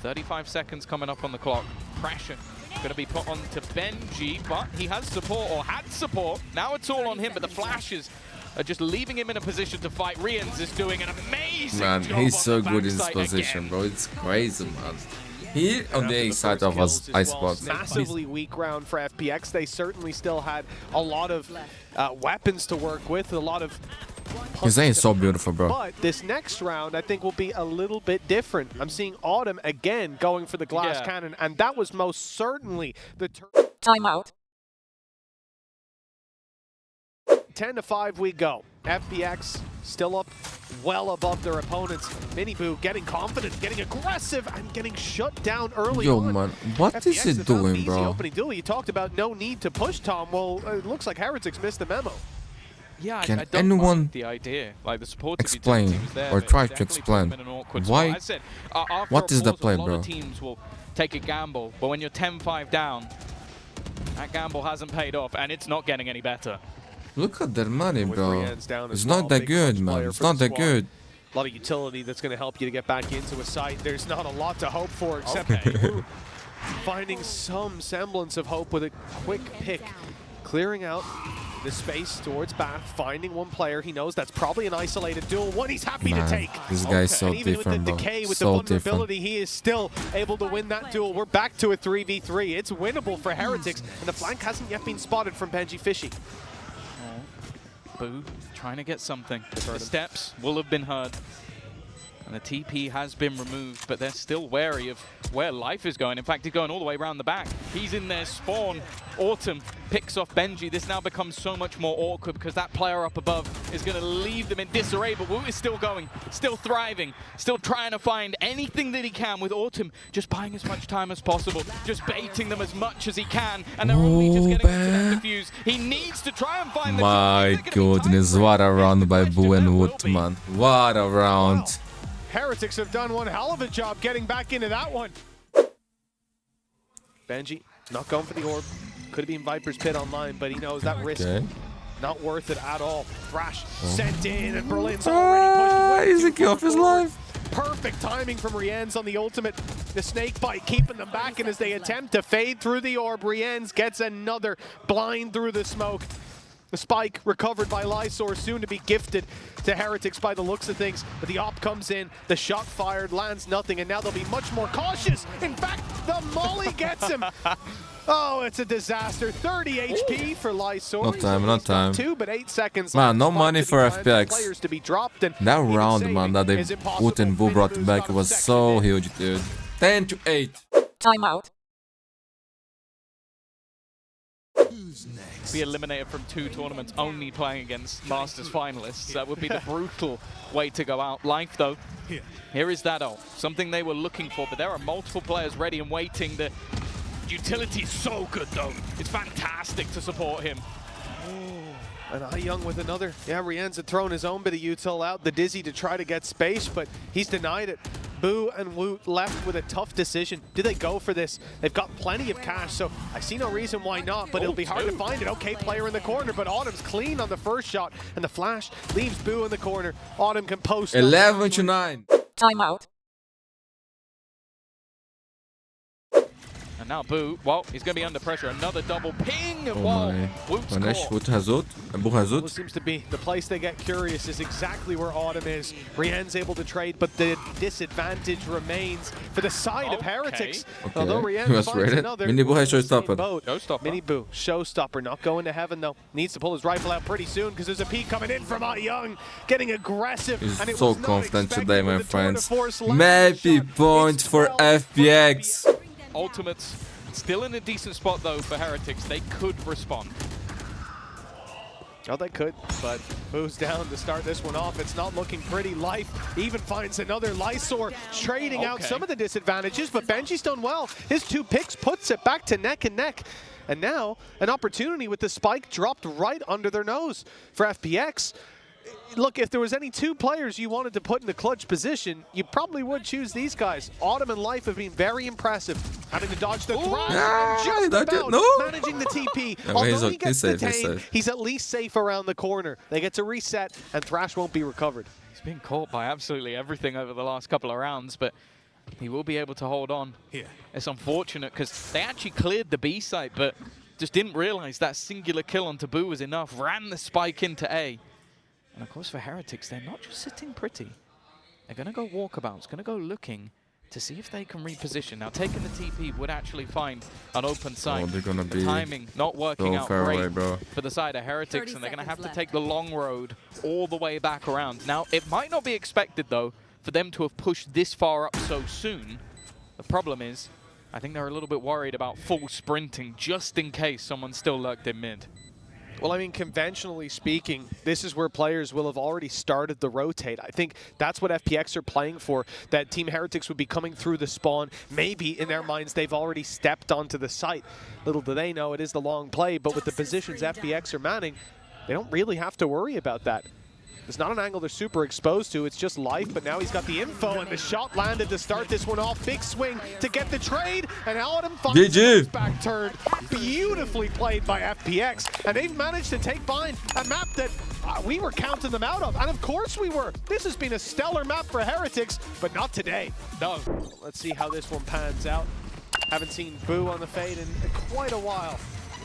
S2: 35 seconds coming up on the clock. Pressure going to be put on to Benji, but he has support, or had support. Now it's all on him, but the flashes are just leaving him in a position to fight. Rienz is doing an amazing job.
S1: He's so good in
S2: this
S1: position,
S2: again.
S1: bro. It's crazy, man. He on the A side of us ice spot.
S3: Massively weak round for FPX. They certainly still had a lot of weapons to work with, a lot of.
S1: His A is so beautiful, bro.
S3: But this next round, I think, will be a little bit different. I'm seeing Autumn again going for the glass cannon, and that was most certainly the
S4: timeout.
S3: 10-5 we go. FPX still up well above their opponents. Miniboo getting confident, getting aggressive, and getting shut down early on.
S1: Yo, man, what
S3: FPX
S1: is it doing, bro?
S3: Opening duel. You talked about no need to push, Tom. Well, it looks like Heretics missed the memo.
S2: Yeah,
S1: Can
S2: I don't
S1: anyone
S2: mind the idea. Like the support
S1: explain
S2: there,
S1: or try to explain why?
S2: I said,
S1: what is the play,
S2: a lot
S1: bro?
S2: of teams will take a gamble, but when you're 10-5 down, that gamble hasn't paid off, and it's not getting any better.
S1: Look at their money, bro. It's not that good, man. It's not that good.
S3: A lot of utility that's going to help you to get back into a site. There's not a lot to hope for, except finding some semblance of hope with a quick pick. Clearing out the space towards Bat, finding one player. He knows that's probably an isolated duel, one he's happy to take.
S1: This guy's so
S3: and even
S1: different,
S3: with the
S1: bro.
S3: decay, with
S1: So
S3: the vulnerability, he is still able to win that duel. We're back to a 3v3. It's winnable for Heretics, and the flank hasn't yet been spotted from Benji Fishy.
S2: Boo trying to get something. The steps will have been heard. And the TP has been removed, but they're still wary of where life is going. In fact, he's going all the way around the back. He's in their spawn. Autumn picks off Benji. This now becomes so much more awkward because that player up above is going to leave them in disarray, but WO0T is still going, still thriving, still trying to find anything that he can with Autumn, just buying as much time as possible, just baiting them as much as he can, and they're only just getting into that defuse. He needs to try and find the
S1: My goodness, what a round by Boo and WO0T, man. What a round.
S3: Wow. Heretics have done one hell of a job getting back into that one. Benji not going for the orb. Could have been Viper's Pit online, but he knows that risk not worth it at all. Thrash sent in, and Berlin's already pushed.
S1: He's a kill off his life.
S3: Perfect timing from Rienz on the ultimate. The snake bite keeping them back, and as they attempt to fade through the orb, Rienz gets another blind through the smoke. The spike recovered by Lysor, soon to be gifted to Heretics by the looks of things. But the op comes in, the shot fired, lands nothing, and now they'll be much more cautious. In fact, the molly gets him. Oh, it's a disaster. 30 HP for Lysor.
S1: No time, no time.
S3: 2, but 8 seconds.
S1: Man, no money for FPX.
S3: Players to be dropped, and
S1: That round, man, that they WO0T and Boo brought back was so huge, dude. 10-8.
S4: Timeout.
S2: Be eliminated from 2 tournaments only playing against Masters finalists. That would be the brutal way to go out. Life, though, here is that ult. Something they were looking for, but there are multiple players ready and waiting. The utility is so good, though. It's fantastic to support him.
S3: And Young with another. Yeah, Rienz had thrown his own bit of util out, the Dizzy to try to get space, but he's denied it. Boo and WO0T left with a tough decision. Do they go for this? They've got plenty of cash, so I see no reason why not, but it'll be hard to find it. Okay, player in the corner, but Autumn's clean on the first shot, and the flash leaves Boo in the corner. Autumn can post.
S1: 11-9.
S4: Timeout.
S2: And now Boo, well, he's going to be under pressure. Another double ping.
S1: Oh
S2: Well,
S1: my.
S2: WO0T
S1: Manesh,
S2: score.
S1: WO0T has ult, and Boo has
S3: Well,
S1: ult.
S3: seems to be the place they get curious is exactly where Autumn is. Rienz able to trade, but the disadvantage remains for the side of Heretics.
S1: Okay.
S3: Although Rienz
S1: He was
S3: finds
S1: rated.
S3: another.
S1: Mini Boo has
S3: Same
S1: showstopper.
S3: boat.
S2: Showstopper.
S3: Mini Boo, showstopper, not going to heaven though. Needs to pull his rifle out pretty soon because there's a peek coming in from Young, getting aggressive. And it
S1: He's so
S3: was not
S1: confident
S3: expected
S1: today,
S3: with
S1: my
S3: the tour de
S1: friends.
S3: force last
S1: Maybe
S3: shot.
S1: point
S3: It's
S1: for
S3: 12.
S1: FPX.
S2: Ultimates still in a decent spot, though, for Heretics. They could respond.
S3: Oh, they could, but Boo's down to start this one off. It's not looking pretty. Life even finds another Lysor, trading out some of the disadvantages, but Benji's done well. His 2 picks puts it back to neck and neck. And now, an opportunity with the spike dropped right under their nose for FPX. Look, if there was any 2 players you wanted to put in the clutch position, you probably would choose these guys. Autumn and Life have been very impressive, having to dodge the thrash and just about managing the TP.
S1: Yeah,
S3: Although he gets
S1: he's
S3: detained,
S1: safe.
S3: he's at least safe around the corner. They get to reset, and Thrash won't be recovered.
S2: He's been caught by absolutely everything over the last couple of rounds, but he will be able to hold on. It's unfortunate because they actually cleared the B site, but just didn't realize that singular kill on Taboo was enough. Ran the spike into A. And of course for Heretics, they're not just sitting pretty. They're going to go walkabouts, going to go looking to see if they can reposition. Now taking the TP would actually find an open site.
S1: Oh, they're gonna
S2: The
S1: be
S2: timing not working
S1: so
S2: out
S1: far
S2: great
S1: away, bro.
S2: for the side of Heretics, and they're going to have to
S4: 30
S2: take the long road all the way back around. Now, it might not be expected, though, for them to have pushed this far up so soon. The problem is, I think they're a little bit worried about full sprinting, just in case someone still lurked in mid.
S3: Well, I mean, conventionally speaking, this is where players will have already started the rotate. I think that's what FPX are playing for, that Team Heretics would be coming through the spawn. Maybe, in their minds, they've already stepped onto the site. Little do they know, it is the long play, but with the positions FPX are manning, they don't really have to worry about that. It's not an angle they're super exposed to, it's just Life, but now he's got the info, and the shot landed to start this one off. Big swing to get the trade, and Autumn finds his back turn. Beautifully played by FPX, and they've managed to take bind a map that we were counting them out of, and of course we were. This has been a stellar map for Heretics, but not today.
S2: No.
S3: Let's see how this one pans out. Haven't seen Boo on the fade in quite a while.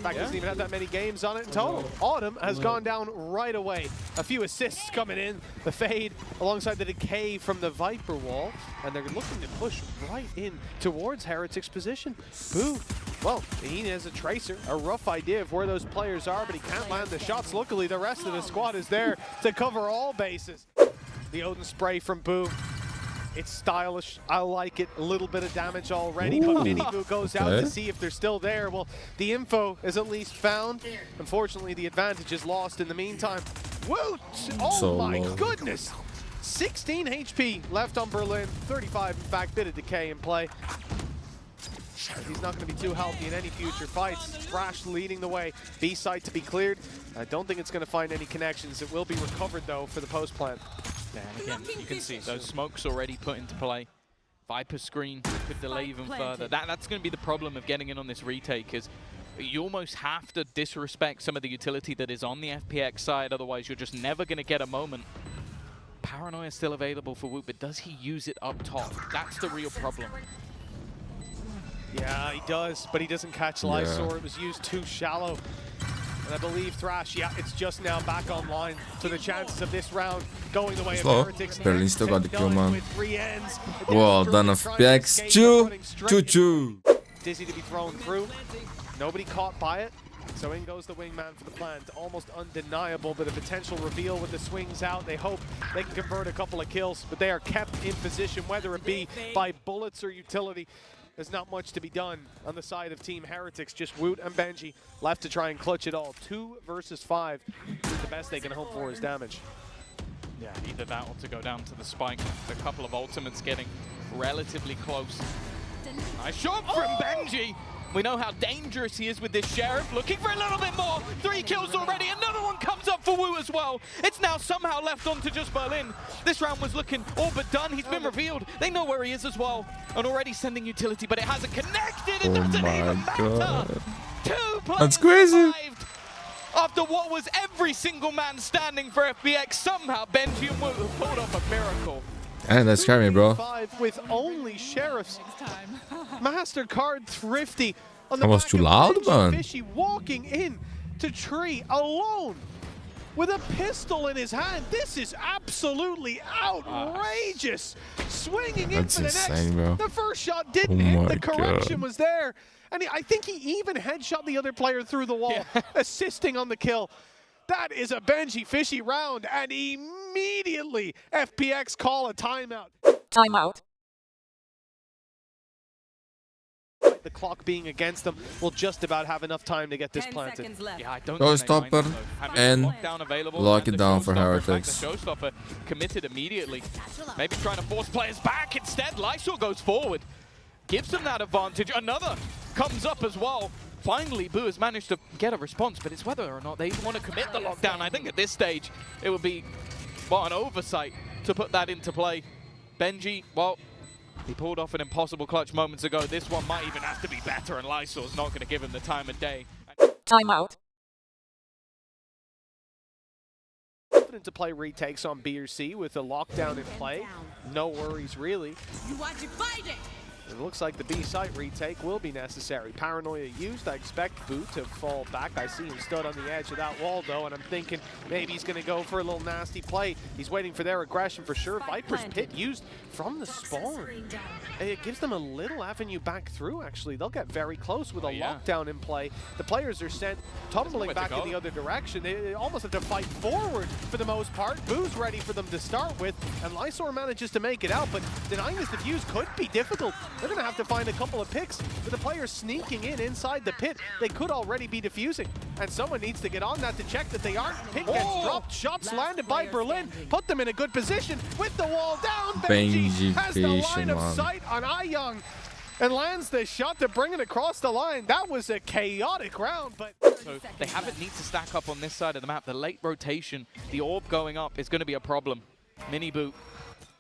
S3: fact, doesn't even have that many games on it in total. Autumn has gone down right away. A few assists coming in. The fade alongside the decay from the Viper wall. And they're looking to push right in towards Heretics' position. Boo. Well, he has a tracer, a rough idea of where those players are, but he can't land the shots. Luckily, the rest of the squad is there to cover all bases. The Odin spray from Boo. It's stylish. I like it. A little bit of damage already, but Mini Boo goes out to see if they're still there. Well, the info is at least found. Unfortunately, the advantage is lost in the meantime. WO0T! Oh my goodness! 16 HP left on Berlin. 35, in fact, bit of decay in play. He's not going to be too healthy in any future fights. Thrash leading the way. B site to be cleared. I don't think it's going to find any connections. It will be recovered, though, for the post plant.
S2: Yeah, and again, you can see those smokes already put into play. Viper screen could delay even further. That's going to be the problem of getting in on this retake, is you almost have to disrespect some of the utility that is on the FPX side, otherwise you're just never going to get a moment. Paranoia is still available for WO0T, but does he use it up top? That's the real problem.
S3: Yeah, he does, but he doesn't catch Lysor. It was used too shallow. And I believe Thrash, it's just now back online. So the chances of this round going the way of Heretics.
S1: Berlin still got the kill, man. Well done, FPX. Choo.
S3: Dizzy to be thrown through. Nobody caught by it. So in goes the wingman for the plant. Almost undeniable, but a potential reveal with the swings out. They hope they can convert a couple of kills, but they are kept in position, whether it be by bullets or utility. There's not much to be done on the side of Team Heretics. Just WO0T and Benji left to try and clutch it all. 2 versus 5. The best they can hope for is damage.
S2: Yeah, either that or to go down to the spike. A couple of ultimates getting relatively close. Nice shot from Benji. We know how dangerous he is with this Sheriff. Looking for a little bit more. 3 kills already. Another one comes up for WO0T as well. It's now somehow left on to just Berlin. This round was looking all but done. He's been revealed. They know where he is as well. And already sending utility, but it hasn't connected. It doesn't even matter. 2 players
S1: That's crazy.
S2: survived. After what was every single man standing for FPX, somehow Benji and WO0T pulled off a miracle.
S1: And that's scary, bro.
S3: 5 with only Sheriffs. MasterCard Thrifty on the
S1: That was too loud, man.
S3: Fishy walking in to tree alone with a pistol in his hand. This is absolutely outrageous. Swinging in for the
S1: insane,
S3: next.
S1: Bro.
S3: The first shot didn't hit. The correction was there. And I think he even headshot the other player through the wall, assisting on the kill. That is a Benji Fishy round, and immediately FPX call a timeout.
S4: Timeout.
S3: The clock being against them will just about have enough time to get this planted.
S2: Yeah, I don't
S1: Showstopper and lock it down for Heretics.
S2: The Showstopper committed immediately. Maybe trying to force players back. Instead, Lysor goes forward. Gives them that advantage. Another comes up as well. Finally, Boo has managed to get a response, but it's whether or not they even want to commit the lockdown. I think at this stage, it would be, well, an oversight to put that into play. Benji, well, he pulled off an impossible clutch moments ago. This one might even have to be better, and Lysor's not going to give him the time of day.
S4: Timeout.
S3: Confident to play retakes on B or C with a lockdown in play. No worries, really.
S5: You want to fight it?
S3: It looks like the B site retake will be necessary. Paranoia used. I expect Boo to fall back. I see him stood on the edge of that wall, though, and I'm thinking maybe he's going to go for a little nasty play. He's waiting for their aggression for sure. Viper's Pit used from the spawn. It gives them a little avenue back through, actually. They'll get very close with a lockdown in play. The players are sent tumbling back in the other direction. They almost have to fight forward for the most part. Boo's ready for them to start with, and Lysor manages to make it out, but denying this defuse could be difficult. They're going to have to find a couple of picks with the players sneaking in inside the pit. They could already be defusing, and someone needs to get on that to check that they aren't. Pit gets dropped, shots landed by Berlin, put them in a good position with the wall down. Benji has the line of sight on iYoung and lands the shot to bring it across the line. That was a chaotic round, but...
S2: So they haven't need to stack up on this side of the map. The late rotation, the orb going up is going to be a problem. Mini Boot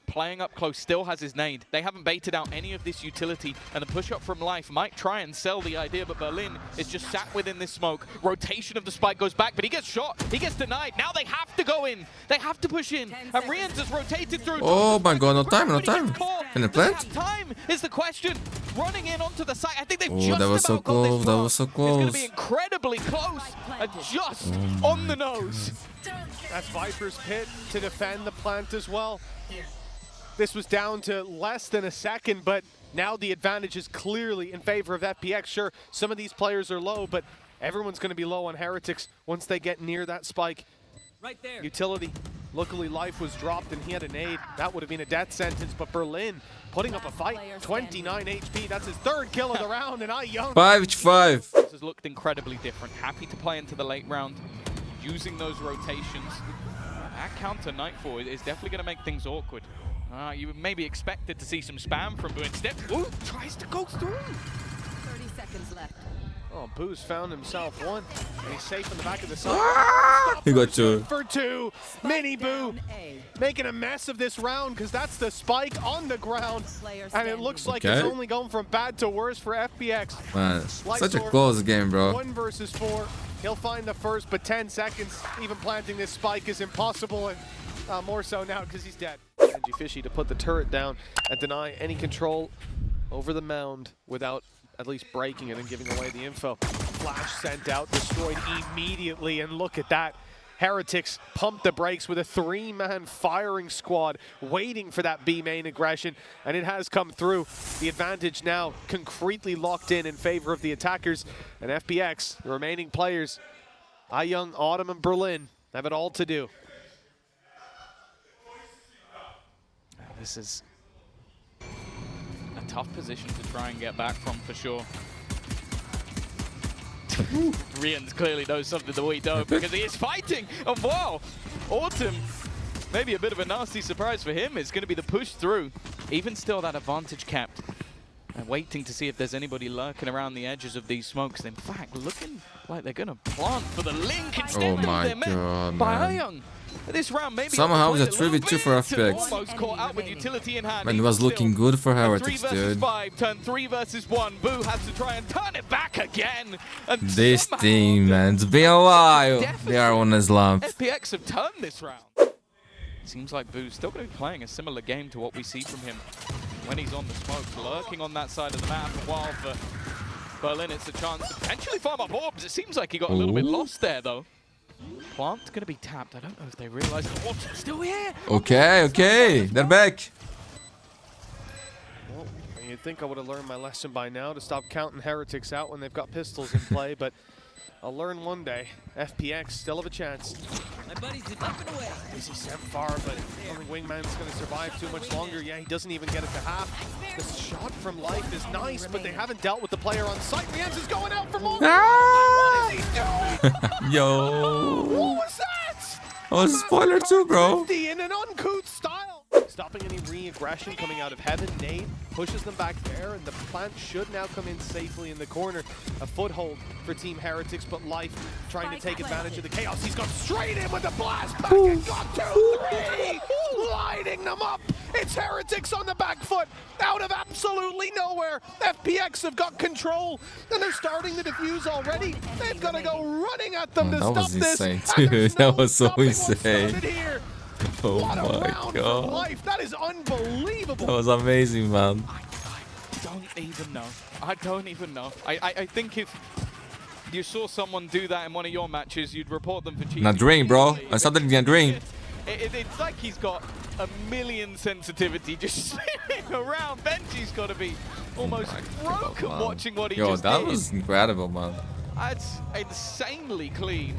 S2: playing up close, still has his nade. They haven't baited out any of this utility, and the push-up from Life might try and sell the idea, but Berlin is just sat within this smoke. Rotation of the spike goes back, but he gets shot. He gets denied. Now they have to go in. They have to push in. And Rians has rotated through.
S1: Oh my god, no time, no time. Can it plant?
S2: Time is the question. running in onto the site. I think they've
S1: Oh,
S2: just
S1: that was so
S2: about got this
S1: close. That
S2: wrong.
S1: was so
S2: It's going to
S1: close.
S2: be incredibly close and just on the nose.
S3: That's Viper's Pit to defend the plant as well. This was down to less than a second, but now the advantage is clearly in favor of FPX. Sure, some of these players are low, but everyone's going to be low on Heretics once they get near that spike.
S4: Right there.
S3: Utility. Luckily, life was dropped and he had a nade. That would have been a death sentence, but Berlin putting up a fight. 29 HP. That's his third kill of the round, and Young.
S1: 5-5.
S2: This has looked incredibly different. Happy to play into the late round, using those rotations. That counter Nightfall is definitely going to make things awkward. You maybe expected to see some spam from Boo. Instead, Boo tries to go through.
S5: 30 seconds left.
S3: Oh, Boo's found himself one, and he's safe in the back of the side.
S1: He got two.
S3: For two. Mini Boo making a mess of this round because that's the spike on the ground. And it looks like it's only going from bad to worse for FPX.
S1: Man, such a close game, bro.
S3: 1 versus 4. He'll find the first, but 10 seconds, even planting this spike is impossible, and more so now because he's dead. Benji Fishy to put the turret down and deny any control over the mound without at least breaking it and giving away the info. Flash sent out, destroyed immediately, and look at that. Heretics pumped the brakes with a 3-man firing squad waiting for that B main aggression, and it has come through. The advantage now concretely locked in favor of the attackers, and FPX, the remaining players, Young, Autumn, and Berlin, have it all to do.
S2: This is a tough position to try and get back from for sure. Rian's clearly knows something that we don't because he is fighting. And wow, Autumn, maybe a bit of a nasty surprise for him, is going to be the push through. Even still, that advantage kept. And waiting to see if there's anybody lurking around the edges of these smokes. In fact, looking like they're going to plant for the link instead.
S1: Oh my god,
S2: by
S1: man.
S2: Young. This round maybe
S1: Somehow it's a
S2: overplayed
S1: 3v2 for
S2: bit.
S1: FPX.
S2: Almost caught out with utility in hand.
S1: Man, it
S2: Even
S1: was looking
S2: still,
S1: good for
S2: a
S1: Heretics,
S2: 3 versus
S1: dude.
S2: 5 turned 3 versus 1. Boo has to try and turn it back again. And
S1: This
S2: somehow
S1: team, man, it's been a while. They are on a slump.
S2: FPX have turned this round. Seems like Boo's still going to be playing a similar game to what we see from him when he's on the smoke, lurking on that side of the map. While for Berlin, it's a chance to potentially farm up orbs. It seems like he got a little bit lost there, though. Plant going to be tapped. I don't know if they realize the orbs are still here.
S1: Okay, they're back.
S3: Well, you'd think I would have learned my lesson by now to stop counting Heretics out when they've got pistols in play, but I'll learn one day. FPX still have a chance.
S4: My buddy's up and away.
S3: Easy sent far, but I don't think Wingman's going to survive too much longer. Yeah, he doesn't even get it to half. The shot from Life is nice, but they haven't dealt with the player on site. Rienz is going out for more. What is he doing?
S1: Yo.
S3: What was that?
S1: Oh, spoiler too, bro.
S3: In an uncouth style. Stopping any re-aggression coming out of heaven. Nade pushes them back there, and the plant should now come in safely in the corner. A foothold for Team Heretics, but Life trying to take advantage of the chaos. He's gone straight in with the blast pack and got 2-3, lighting them up. It's Heretics on the back foot, out of absolutely nowhere. FPX have got control, and they're starting to defuse already. They've got to go running at them to
S1: That
S3: stop
S1: was
S3: this.
S1: insane,
S3: And there's
S1: dude. That
S3: no
S1: was so
S3: stopping what's
S1: insane.
S3: started here.
S1: Oh
S3: What a
S1: my
S3: round for
S1: god.
S3: Life. That is unbelievable.
S1: That was amazing, man.
S2: I don't even know. I don't even know. I think if you saw someone do that in one of your matches, you'd report them for cheating.
S1: Not drink, bro. I started to drink.
S2: It's like he's got a million sensitivity just spinning around. Benji's got to be almost broken
S1: man.
S2: watching what he
S1: Yo,
S2: just
S1: that
S2: did.
S1: was incredible, man.
S2: That's insanely clean.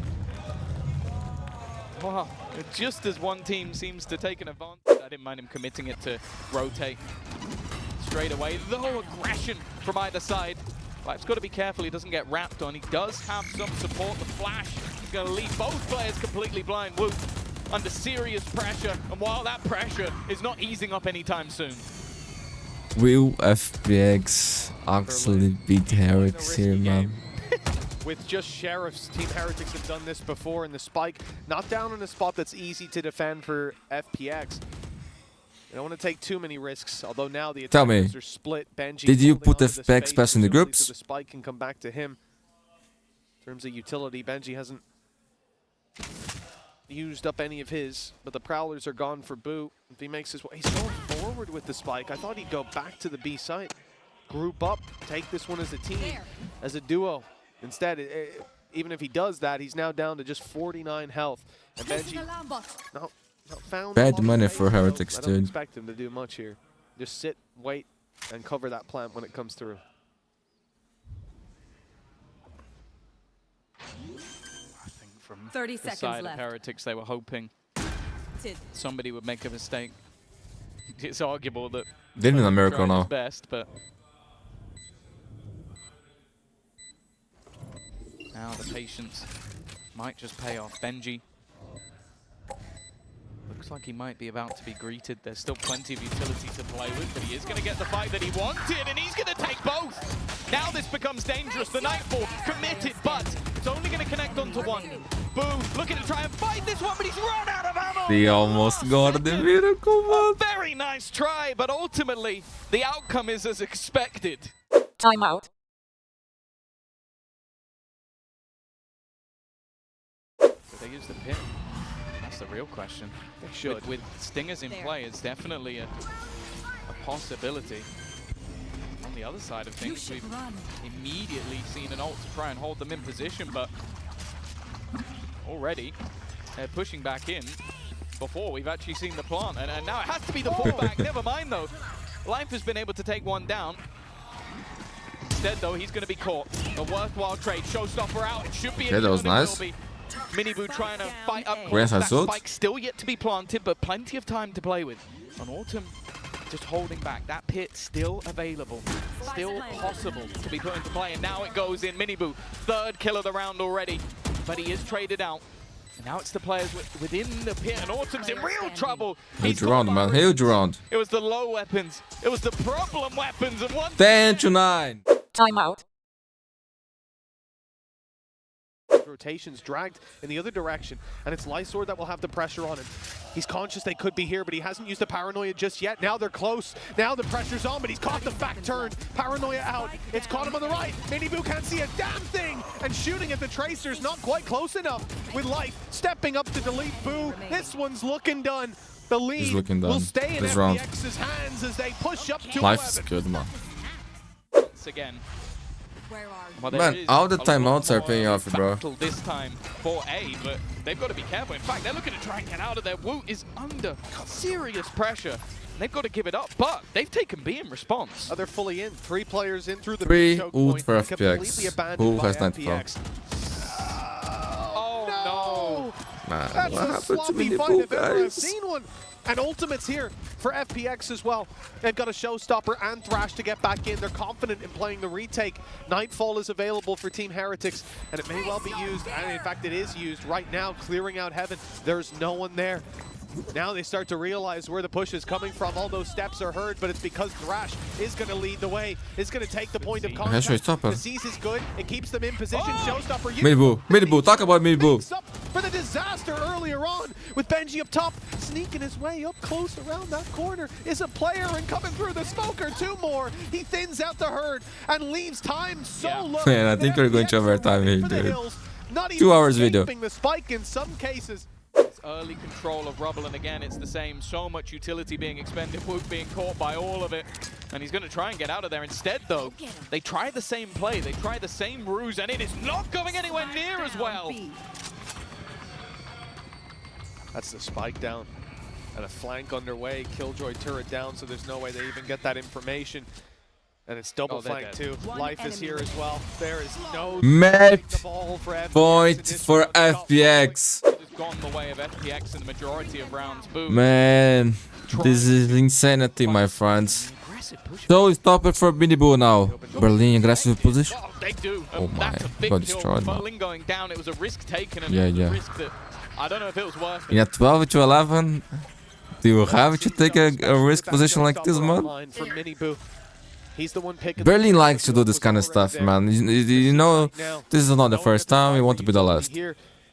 S2: Wow. Just as one team seems to take an advantage, I didn't mind him committing it to rotate straight away. Though aggression from either side. Life's got to be careful he doesn't get wrapped on. He does have some support. The flash is going to leave both players completely blind. WO0T under serious pressure. And while that pressure is not easing up anytime soon.
S1: Will FPX actually beat Heretics here, man?
S3: With just Sheriffs, Team Heretics have done this before in the spike. Not down in a spot that's easy to defend for FPX. They don't want to take too many risks, although now the
S1: Tell me,
S3: attackers are split. Benji
S1: did you
S3: holding
S1: put
S3: onto the
S1: FPX
S3: space
S1: pass in the
S3: presumably
S1: groups?
S3: So the spike can come back to him. In terms of utility, Benji hasn't used up any of his, but the Prowlers are gone for Boo. If he makes his way, he's going forward with the spike. I thought he'd go back to the B site. group up, take this one as a team, as a duo. Instead, even if he does that, he's now down to just 49 health. And Benji, not found
S1: Bad
S3: a lot of
S1: money
S3: space,
S1: for
S3: so
S1: Heretics,
S3: I don't
S1: dude.
S3: expect him to do much here. Just sit, wait, and cover that plant when it comes through.
S2: I think from
S5: 30
S2: the
S5: seconds
S2: side of
S5: left.
S2: Heretics, they were hoping somebody would make a mistake. It's arguable that
S1: They're in a miracle
S2: tried his
S1: now.
S2: best, but now the patience might just pay off. Benji looks like he might be about to be greeted. There's still plenty of utility to play with, but he is going to get the fight that he wanted, and he's going to take both. Now this becomes dangerous. The Nightfall committed, but it's only going to connect onto one. Boo looking to try and fight this one, but he's run out of ammo.
S1: They almost got the miracle, man.
S2: Very nice try, but ultimately the outcome is as expected.
S6: Timeout.
S2: Did they use the pin? That's the real question.
S3: They should.
S2: With Stingers in play, it's definitely a possibility. On the other side of things, we've immediately seen an ult to try and hold them in position, but already they're pushing back in before we've actually seen the plant. And now it has to be the fallback. Never mind, though. Life has been able to take one down. Instead, though, he's going to be caught. A worthwhile trade. Showstopper out. It should be
S1: Yeah, that was nice.
S2: Miniboo trying to fight up.
S1: Where's
S2: That
S1: Hazard?
S2: spike still yet to be planted, but plenty of time to play with. On Autumn, just holding back. That pit still available. Still possible to be put into play. And now it goes in. Miniboo, third kill of the round already. But he is traded out. And now it's the players within the pit. And Autumn's in real trouble.
S1: Huge round, man. Huge round.
S2: It was the low weapons. It was the problem weapons. And
S1: 10 to 9.
S6: Timeout.
S3: Rotations dragged in the other direction, and it's Lysord that will have the pressure on him. He's conscious they could be here, but he hasn't used the paranoia just yet. Now they're close. Now the pressure's on, but he's caught the back turn. Paranoia out. It's caught him on the right. Miniboo can't see a damn thing, and shooting at the tracers not quite close enough. With Life stepping up to delete Boo. This one's looking done. The lead will stay in FPX's hands as they push up to
S1: Life's
S3: 11.
S1: good, man.
S2: once again.
S1: Man, all the timeouts are paying off, bro.
S2: This time for A, but they've got to be careful. In fact, they're looking to try and get out of there. WO0T is under serious pressure. They've got to give it up, but they've taken B in response.
S3: Oh, they're fully in. 3 players in through the
S1: 3
S3: choke
S1: ult
S3: point,
S1: for
S3: completely
S1: FPX.
S3: abandoned
S1: Who
S3: by
S1: has Nightfall?
S3: FPX.
S2: Oh no!
S1: Man,
S3: That's
S1: what
S3: a
S1: happened to
S3: sloppy fight
S1: Miniboo,
S3: if ever I've
S1: guys?
S3: seen one. And Ultimate's here for FPX as well. They've got a Showstopper and Thrash to get back in. They're confident in playing the retake. Nightfall is available for Team Heretics, and it may well be used, and in fact it is used right now, clearing out Heaven. There's no one there. Now they start to realize where the push is coming from. All those steps are heard, but it's because Thrash is going to lead the way. Is going to take the point of contact. The seize is good. It keeps them in position. Showstopper.
S1: Miniboo, talk about Miniboo.
S3: For the disaster earlier on with Benji up top, sneaking his way up close around that corner is a player, and coming through the smoker, 2 more. He thins out the herd and leaves time so low.
S1: Man, I think we're going to overtime here, dude. 2 hours video.
S3: The spike in some cases.
S2: Early control of Rubble, and again it's the same. So much utility being expended, WO0T being caught by all of it. And he's going to try and get out of there. Instead though, they try the same play, they try the same ruse, and it is not going anywhere near as well.
S3: That's the spike down. And a flank underway, Killjoy turret down, so there's no way they even get that information. And it's double flank too. Life is here as well. There is no
S1: match
S3: point
S1: for FPX.
S2: Gone the way of FPX in the majority of rounds. Boom.
S1: Man, this is insanity, my friends. So stopper for Miniboo now. Berlin aggressive position.
S2: Oh, they do.
S1: Oh my,
S2: That's a big
S1: got
S2: kill.
S1: destroyed, man.
S2: Berlin going down. It was a risk taken, and
S1: Yeah,
S2: it was
S1: yeah.
S2: a risk that I don't know if it was worth it.
S1: In a 12 to 11, do you have to take a risk position like this, man?
S3: He's the one picking.
S1: Berlin likes to do this kind of stuff, man. You know, this is not the first time. We want to be the last.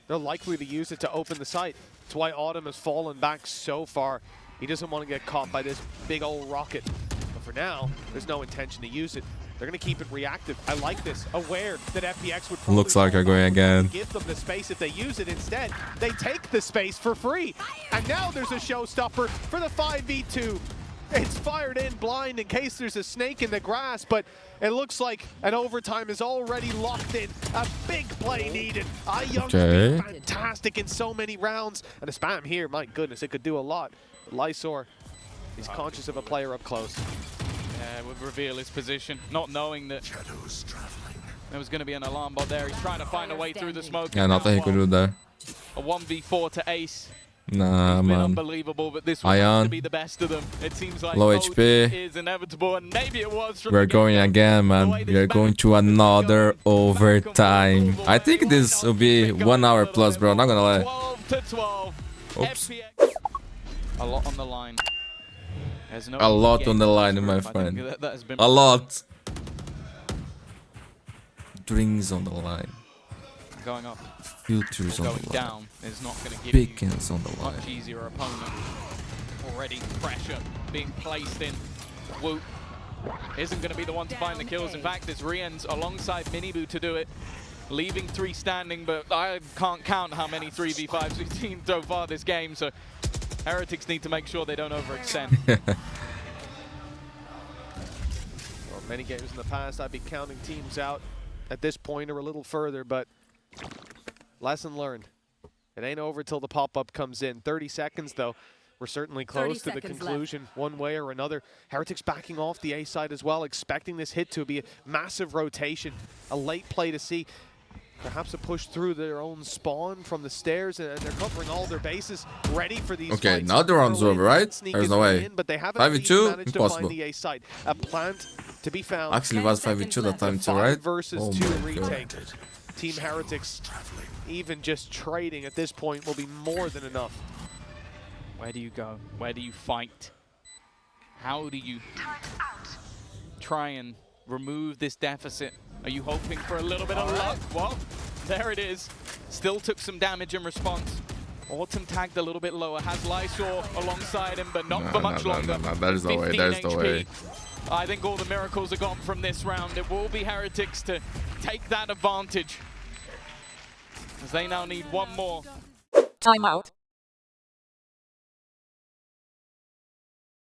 S3: They're likely to use it to open the site. That's why Autumn has fallen back so far. He doesn't want to get caught by this big old rocket. But for now, there's no intention to use it. They're going to keep it reactive. I like this. Aware that FPX would probably
S1: Looks like they're going again.
S3: give them the space if they use it. Instead, they take the space for free. And now there's a showstopper for the 5v2. It's fired in blind in case there's a snake in the grass, but it looks like an overtime is already locked in. A big play needed. Young's been fantastic in so many rounds. And a spam here, my goodness, it could do a lot. Lysor, he's conscious of a player up close.
S2: Yeah, would reveal his position, not knowing that there was going to be an alarm bot there. He's trying to find a way through the smoke.
S1: Yeah, nothing he could do there.
S2: A 1v4 to Ace.
S1: Nah, man.
S2: Unbelievable, but this was going to be the best of them. It seems like
S1: low HP
S2: is inevitable, and maybe it was.
S1: We're going again, man. We're going to another overtime. I think this will be 1 hour plus, bro. Not gonna lie.
S2: 12 to 12.
S1: Oops.
S2: FPX. A lot on the line. There's no
S1: A lot on the line, my friend. A lot. Drinks on the line.
S2: Going up.
S1: Filters on
S2: Going
S1: the line.
S2: down is not going to give
S1: Pickens on the
S2: you
S1: line.
S2: much easier opponent. Already pressure being placed in. WO0T isn't going to be the one to find the kills. In fact, it's Rien's alongside Miniboo to do it. Leaving 3 standing, but I can't count how many 3v5s we've seen so far this game, so Heretics need to make sure they don't overextend.
S3: Well, many games in the past, I'd be counting teams out at this point or a little further, but lesson learned. It ain't over till the pop-up comes in. 30 seconds, though. We're certainly close to the conclusion one way or another. Heretics backing off the A side as well, expecting this hit to be a massive rotation, a late play to see. Perhaps a push through their own spawn from the stairs, and they're covering all their bases, ready for these
S1: Okay,
S3: fights.
S1: now the round's over, right? There's no way.
S3: But they haven't
S1: 5v2?
S3: managed to
S1: Impossible.
S3: find the A side. A plant to be found.
S1: Actually, it was 5v2 that time too,
S3: 5
S1: right?
S3: versus
S1: Oh
S3: 2
S1: my
S3: retake.
S1: God.
S3: Team Heretics, even just trading at this point will be more than enough.
S2: Where do you go? Where do you fight? How do you try and remove this deficit? Are you hoping for a little bit of luck? Well, there it is. Still took some damage in response. Autumn tagged a little bit lower. Has Lysor alongside him, but not for much longer.
S1: No, there's no way. There's no way.
S2: I think all the miracles are gone from this round. It will be Heretics to take that advantage, as they now need one more.
S6: Timeout.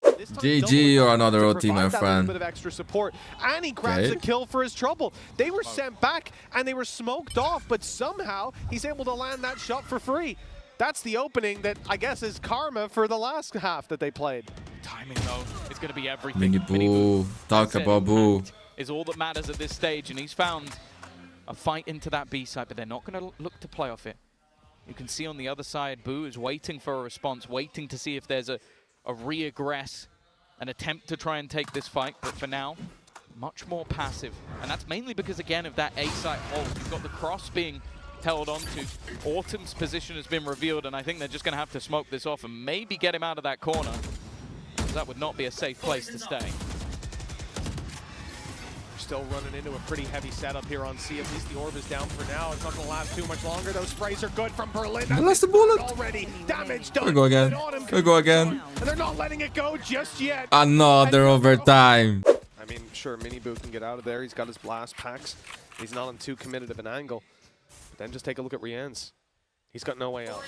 S1: GG or another OT, my friend.
S3: Bit of extra support, and he grabs a kill for his trouble. They were sent back and they were smoked off, but somehow he's able to land that shot for free. That's the opening that I guess is karma for the last half that they played.
S2: Timing though is going to be everything.
S1: Miniboo, talk about Boo.
S2: Is all that matters at this stage, and he's found a fight into that B side, but they're not going to look to play off it. You can see on the other side, Boo is waiting for a response, waiting to see if there's a re-aggress, an attempt to try and take this fight, but for now, much more passive. And that's mainly because, again, of that A-site hold. You've got the cross being held onto. Autumn's position has been revealed, and I think they're just going to have to smoke this off and maybe get him out of that corner, because that would not be a safe place to stay.
S3: Still running into a pretty heavy setup here on C. At least the orb is down for now. It's not going to last too much longer. Those sprays are good from Berlin.
S1: That's the bullet.
S3: Already damage done.
S1: We go again. We go again.
S3: And they're not letting it go just yet.
S1: Another overtime.
S3: I mean, sure, Miniboo can get out of there. He's got his blast packs. He's not on too committed of an angle. But then just take a look at Rien's. He's got no way out.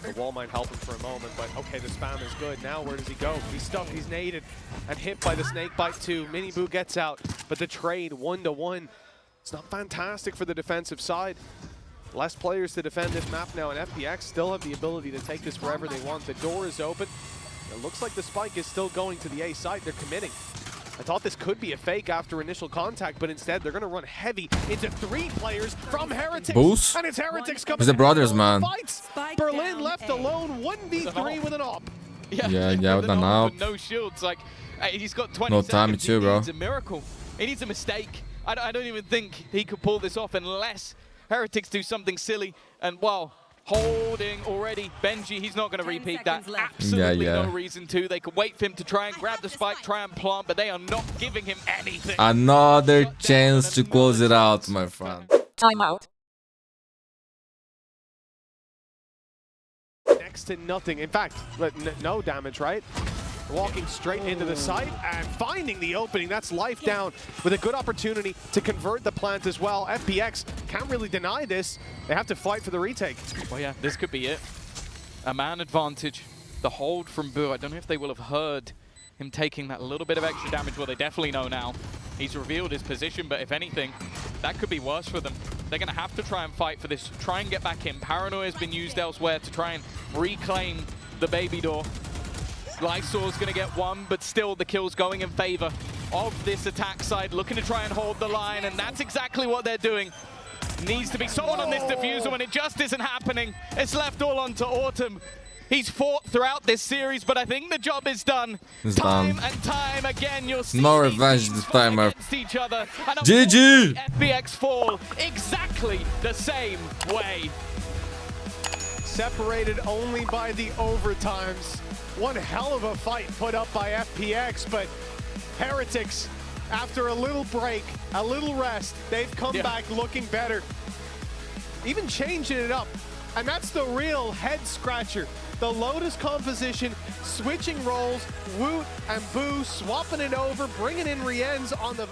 S3: The wall might help him for a moment, but okay, the spam is good. Now where does he go? He's stuck, he's naded, and hit by the snake bite too. Miniboo gets out, but the trade 1-to-1. It's not fantastic for the defensive side. Less players to defend this map now, and FPX still have the ability to take this wherever they want. The door is open. It looks like the spike is still going to the A side. They're committing. I thought this could be a fake after initial contact, but instead they're going to run heavy into 3 players from Heretics.
S1: Boost?
S3: And it's Heretics coming.
S1: It's the brothers, man.
S3: Berlin left alone, 1v3 with an op.
S1: Yeah, with an op.
S2: No shields. Like, he's got 20
S1: No
S2: seconds.
S1: time too, bro.
S2: He needs a miracle. He needs a mistake. I don't even think he could pull this off unless Heretics do something silly. And, well, holding already. Benji, he's not going to repeat that. Absolutely no reason to. They could wait for him to try and grab the spike, try and plant, but they are not giving him anything.
S1: Another chance to close it out, my friend.
S6: Timeout.
S3: Next to nothing. In fact, no damage, right? Walking straight into the site and finding the opening. That's life down with a good opportunity to convert the plant as well. FPX can't really deny this. They have to fight for the retake.
S2: Well, yeah, this could be it. A man advantage. The hold from Boo. I don't know if they will have heard him taking that little bit of extra damage. Well, they definitely know now. He's revealed his position, but if anything, that could be worse for them. They're going to have to try and fight for this, try and get back in. Paranoia has been used elsewhere to try and reclaim the baby door. Lysor's going to get one, but still the kill's going in favor of this attack side, looking to try and hold the line, and that's exactly what they're doing. Needs to be someone on this diffuser when it just isn't happening. It's left all onto Autumn. He's fought throughout this series, but I think the job is done. Time and time again, you'll see
S1: no revenge this time.
S2: against each other. And
S1: GG!
S2: FPX fall exactly the same way.
S3: Separated only by the overtimes. One hell of a fight put up by FPX, but Heretics, after a little break, a little rest, they've come back looking better. Even changing it up. And that's the real head scratcher. The Lotus composition, switching roles, WO0T and Boo swapping it over, bringing in Rienz on the...